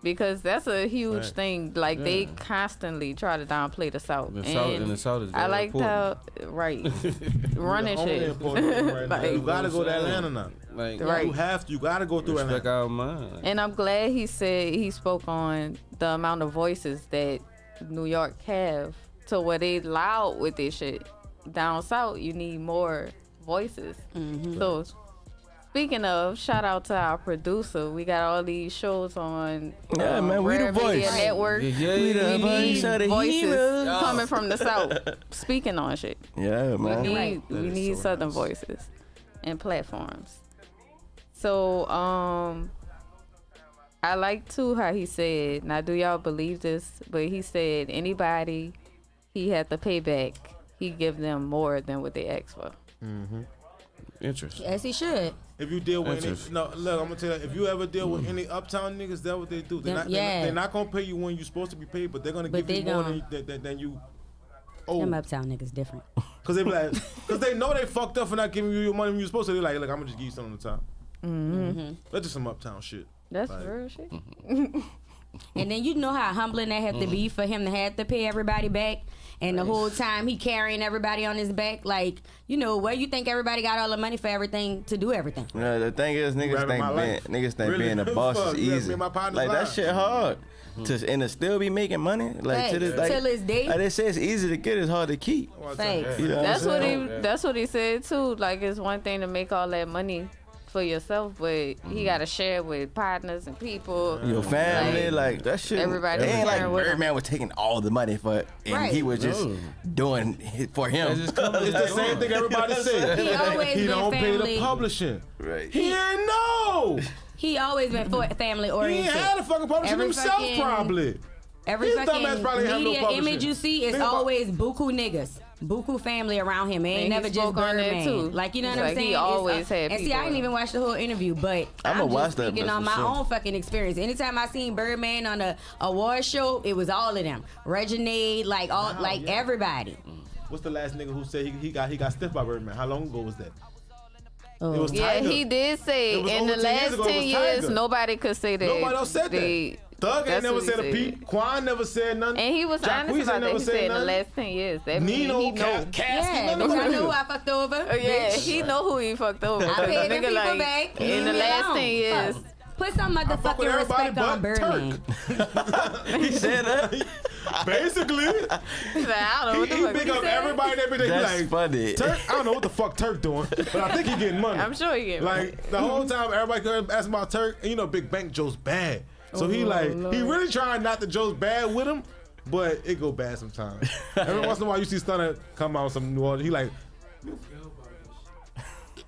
Because that's a huge thing. Like they constantly try to downplay the South. The South is very I liked important. how running Only shit. important thing right now. Like, You gotta go to Atlanta now. Like, Right. You have to. You gotta go through respect Atlanta. our mind. And I'm glad he said he spoke on the amount of voices that New York have to where they loud with this shit. Down south, you need more voices. So speaking of, shout out to our producer. We got all these shows on Yeah, man, we the Rare Media voice. Network. Yeah, We the We voice of need the voices heroes. coming from the south speaking on shit. Yeah, man. We need southern voices and platforms. So I like too how he said, now do y'all believe this? But he said anybody he had to pay back, he give them more than what they asked for. Interesting. Yes, he should. If you deal with any, Interesting. no, look, I'm gonna tell you, if you ever deal with any uptown niggas, that's what they do. They're not, Yeah. they're not gonna pay you when you're supposed to be paid, but they're gonna But give you they more gon- than you Them owe. uptown niggas different. Cause they be like, cause they know they fucked up for not giving you your money when you're supposed to. They're like, look, I'm gonna just give you something on the top. That's just some uptown shit. That's Like- real shit. And then you know how humbling that have to be for him to have to pay everybody back. And the whole time he carrying everybody on his back. Like, you know, where you think everybody got all the money for everything to do everything? Yeah, the thing is, niggas Grabbing think my being, life. niggas think Really? being a boss Fuck, is yeah, me easy. and my partner's Like that life. shit hard. And to still be making money, like Hey, to this, like, till this day. like they say, it's easy to get, it's hard to keep. Thanks. You know That's I'm what saying? he. That's what he said too. Like it's one thing to make all that money for yourself, but he got to share with partners and people. Your family, like that shit. Everybody It ain't like sharing with him. Birdman was taking all the money for it, and Right. he was just doing it for him. It's the same thing everybody says. He always He been don't pay the family. publishing. Right. He ain't know. He always been family He oriented. ain't had a fucking publishing Every himself, fucking- probably. Every His dumb ass probably have fucking no media publishing. image you see is Think about- always buku niggas. Buku family around him. It ain't And he never just spoke on that Birdman. too. Like, you know what Like, I'm saying? he always had And see, people I didn't even watch the whole interview, but I'ma I'm watch just that speaking bitch on for my sure. own fucking experience. Anytime I seen Birdman on a award show, it was all of them. Reginade, like all, everybody. What's the last nigga who said he got stiffed by Birdman? How long ago was that? Oh. It was Yeah, Tiger. he did say It was in over the 10 years last ago, it 10 was years, Tiger. nobody could say that. Nobody else said they- that. Thug ain't that's never what he said a said. peep. Quan never said nothing. And he was Jacquees honest ain't about that. never He said said in the nothing. last 10 years. That Nino, mean he know. Casky, Yeah, none of bitch, I them. know who I fucked over. Oh, yeah, bitch. he know who he fucked over. I paid them Nigga, people like, back. in Leave the me last alone. 10 years, Fuck. Put some I fuck with motherfucking everybody respect on but Birdman. He said that. Basically, I don't know what the he fuck big he up said. everybody. That be That's like, funny. Turk, I don't know what the fuck Turk doing, but I think he getting money. I'm sure he get money. Like the whole time, everybody could ask about Turk, and you know, Big Bank Joe's bad. So he really trying not to Joe's bad with him, but it go bad sometimes. Every once in a while, you see Stunner come out with some New Orleans. He like,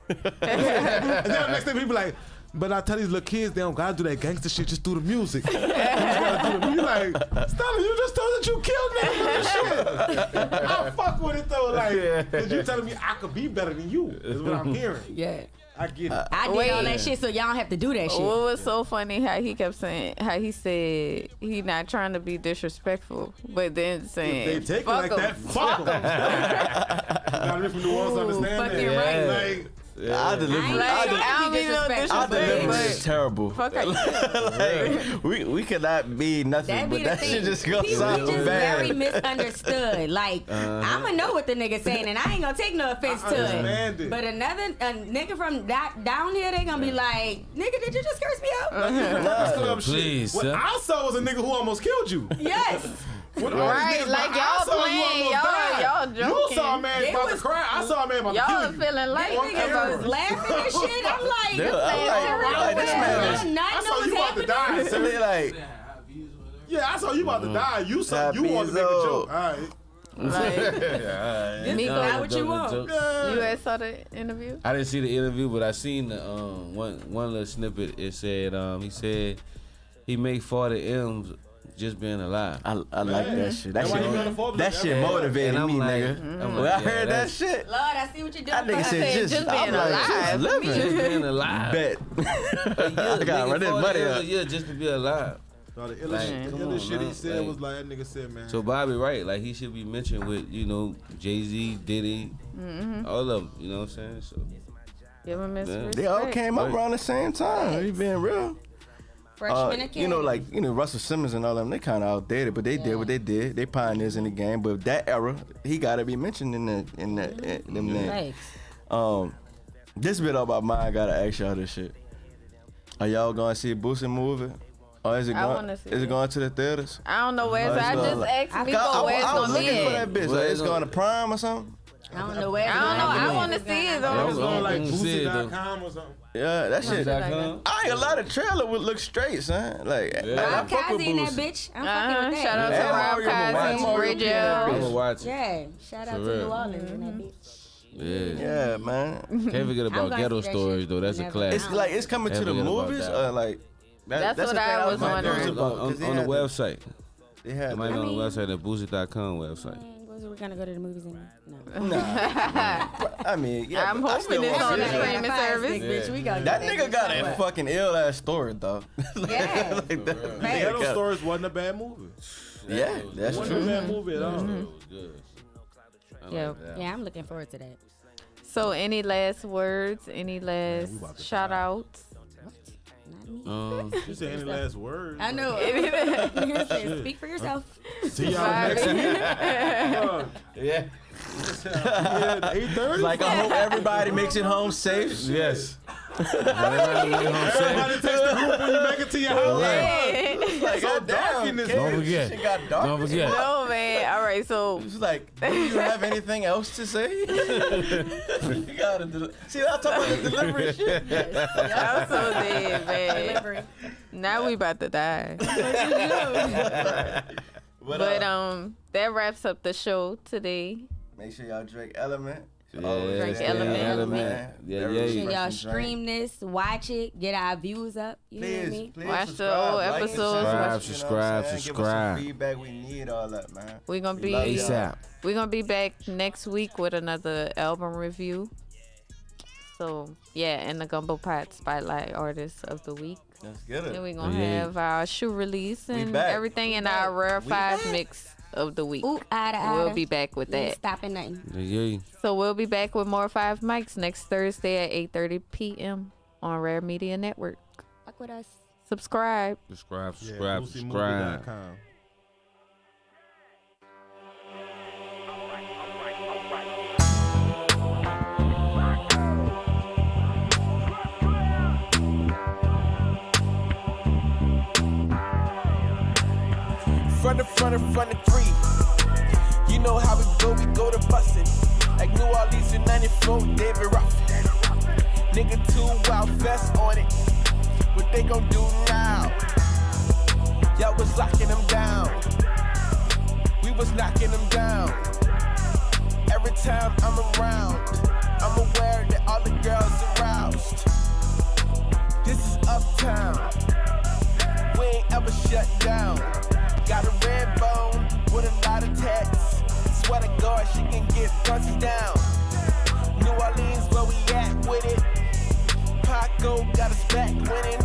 and then the next thing people like, but I tell these little kids they don't gotta do that gangster shit, just do the music. You like, Stunner, you just told that you killed niggas and shit. I fuck with it though, like, cause you telling me I could be better than you is what I'm hearing. Yeah. I get it. I did all that shit, so y'all don't have to do that shit. What was so funny how he kept saying, how he said he not trying to be disrespectful, but then saying If they take it fuck like 'em. that, fuck them. Gotta be from New Orleans, understand fucking that. right. Like, I delivered. I don't mean no Our disrespect, delivery but is terrible. fuck how you said. Like, we cannot be nothing, That be but the that thing. shit just goes People sound just bad. very misunderstood. Like, I'ma know what the nigga saying, and I ain't gonna take no offense I to understand it. it. But a nigga from down here, they gonna be like, nigga, did you just curse me out? Please, what sir. I saw was a nigga who almost killed you. Yes. What all these Right, niggas, like I y'all saw playing, you almost y'all died. joking. You saw a man They about to was- cry. I saw a man about to Y'all kill are you. feeling like They On niggas camera. was laughing and shit. I'm like, Yeah, I'm like, this man is. nothing I saw was you about to happening. die. So they like, Yeah, I saw you about to die. You wanted to make a Happy joke. All right. Like, Nico, Not what you want. you guys saw the interview? I didn't see the interview, but I seen the one little snippet. It said he said he make 40 M's just being alive. I like that shit. That That's why you gotta shit, focus that on shit everyone. motivated And I'm me, like- nigga. I'm When like, I yeah, heard that that's- shit, Lord, I see what you're doing. that nigga I said said, just just I'm being like, alive. just living. Just being alive. Bet. I gotta run this money up. Yeah, just to be alive. No, the Like, illest, come the illest on, shit man. he said Like- was like, that nigga said, man. So Bobby right, like he should be mentioned with, Jay-Z, Diddy, all of them, you know what I'm saying? So Give him his respect. They all came up around the same time. He being real. Freshman academy. Russell Simmons and all them, they kind of outdated, but they did what they did. They pioneers in the game, but that era, he got to be mentioned in them names. Thanks. This bit about mine, I gotta ask y'all this shit. Are y'all gonna see Boosie movie? Or is it I going? wanna see Is it it. going to the theaters? I don't know where Oh, it's it's I gonna just like- asked I Miko where it's was gonna be looking for at. that bitch. Where Like, it's it's going to gonna- Prime or something? I don't know where. I don't know. I want to see it It though. was on like I'm see it, though. Boosie.com or something. Yeah, that shit. Boosie.com? I ain't a lot of trailer would look straight, son. Like, I Rob fuck with Kazi in that Boosie. bitch. I'm fucking with that. Shout out Yeah, to Rob Mario Baba, Kazi, Mario Ray Baba, J. I'm gonna watch it. Yeah, shout out For to real. New Orleans in that bitch. Yeah. Yeah, man. Can't forget I'm about gonna Ghetto see that Stories shit though. That's a whenever. classic. It's like it's coming to the Can't forget about movies, that. or like That's the what thing I was wondering. wondering. On the website. They It had might be that. on the website, the Boosie.com website. We're gonna go to the movies in no. Nah. I mean, yeah. I'm but I hoping still it's wanna on the see it. streaming service. Bitch, we gotta That get nigga got a bitch fucking ill ass story though. Yeah. Like that The nigga Ghetto got- Stories wasn't a bad movie. Yeah, that's Wasn't a true. bad movie at all. It was good. I Yeah. like that. Yeah, I'm looking forward to that. So, any last words? Any last shout outs? You say any last words? I know. Nigga said, speak for yourself. See y'all next week. Yeah. 8:30. Like I hope everybody makes it home safe. Yes. Everybody text the group when you make it to your house. Like, So dark in this kid, Don't forget. Shit got dark. Don't forget. No, man. All right, so It's like, do you have anything else to say? You gotta see. I'm talking about the delivery shit. y'all so dead, man. Delivery. Now we about to die. But that wraps up the show today. Make sure y'all drink Element. Drink Element. Yeah, Make sure yeah. y'all stream this, watch it, get our views up. You hear Please, me? please Watch the subscribe, old like and episodes. share, Subscribe, you know what I'm saying? Give us subscribe. some feedback. We need all that, man. We're gonna be love y'all. ASAP. We're gonna be back next week with another album review. So yeah, and the Gumbo Pot Spotlight Artist of the Week. Let's get Then it. we're gonna Yeah. Mm-hmm. have our shoe release and back. everything We in back. our Rare We 5 back. mix of the week. Ooh, We'll be back with We ain't that. stopping nothing. Yeah. So we'll be back with more 5 mics next Thursday at 8:30 p.m. on Rare Media Network. Fuck with us. Subscribe. Subscribe. Yeah, Subscribe. BoosieMovie.com. Front of three. You know how we go to bustin'. Like New Orleans in 94, David Ruffin. Nigga too wild, vest on it. What they gon' do now? Y'all was locking them down. We was knocking them down. Every time I'm around, I'm aware that all the girls aroused. This is uptown. We ain't ever shut down. Got a red bone with a lot of tats. Swear to God, she can get buzzed down. New Orleans, where we at with it. Paco got us back winning.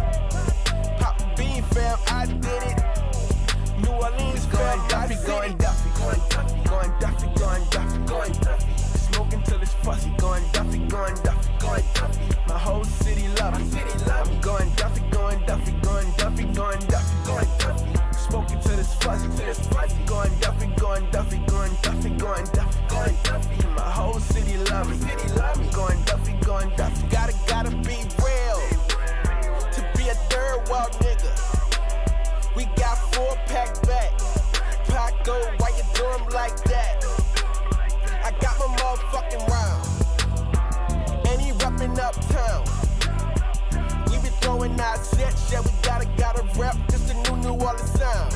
Pop Bean fam, I did it. New Orleans fam, Duffy, going Duffy, going Duffy, going Duffy, going Duffy, going Duffy. Smoking till it's fuzzy, going Duffy, going Duffy, going Duffy. My whole city love me. I'm going Duffy, going Duffy, going Duffy, going Duffy, going Duffy. Smoking till it's fuzzy, going Duffy, going Duffy, going Duffy, going Duffy, going Duffy. My whole city love me. Going Duffy, going Duffy. Gotta be real to be a third world nigga. We got 4-pack back. Paco, why you do 'em like that? I got my motherfucking round, and he reppin' uptown. We be throwing out sets, yeah, we gotta rep just the new Orleans sound.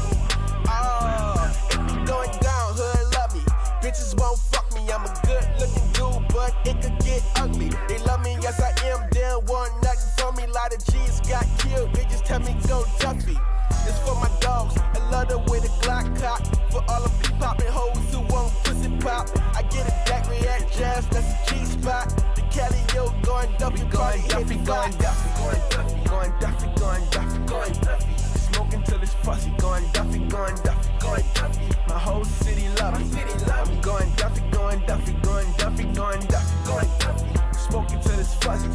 It be going down, hood love me. Bitches won't fuck me, I'm a good looking dude, but it could get ugly. They love me as I am, they don't want nothing from me. Lot of G's got killed, they just tell me go Duffy. It's for my dogs, I love the way the Glock cock. For all the P-poppin' hoes who want pussy pop. I get it back, react jazz, that's a G-spot. The Cali, yo, going Duffy, going Duffy, going Duffy, going Duffy, going Duffy, going Duffy, going Duffy. Smoking till it's fuzzy, going Duffy, going Duffy, going Duffy. My whole city love me. I'm going Duffy, going Duffy, going Duffy, going Duffy, going Duffy. Smoking till it's fuzzy,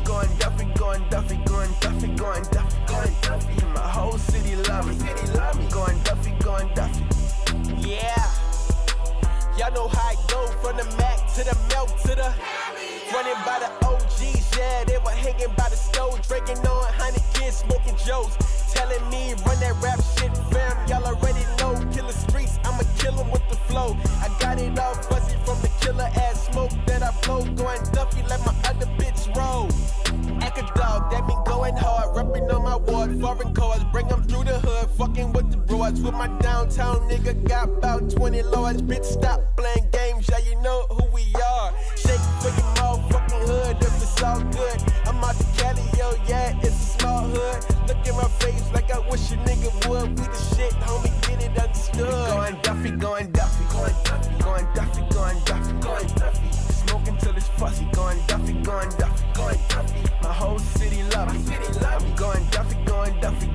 going Duffy, going Duffy, going Duffy, going Duffy, going Duffy. My whole city love me. Going Duffy, going Duffy. Yeah. Y'all know how it go from the Mac to the Milk to the running by the OGs. Yeah, they were hanging by the stove, drinking on 100 kids, smoking Joes. Telling me run that rap shit, fam. Y'all already know. Killer streets, I'ma kill 'em with the flow. I got it all fuzzy from the killer ass smoke that I blow. Going Duffy like my other bitch roll. Echo dog, that mean going hard. Reppin' on my ward, foreign cars. Bring 'em through the hood, fucking with the broads. With my downtown nigga, got about 20 lords. Bitch, stop playing games, yeah, you know who we are. Shake for your motherfucking hood if it's all good. I'm out the Cali, yo, yeah, it's a small hood. Look at my face like I wish a nigga would. We the shit, homie, get it understood. Going Duffy, going Duffy, going Duffy, going Duffy, going Duffy, going Duffy. Smoking till it's fuzzy, going Duffy, going Duffy, going Duffy. My whole city love me. I'm going Duffy, going Duffy,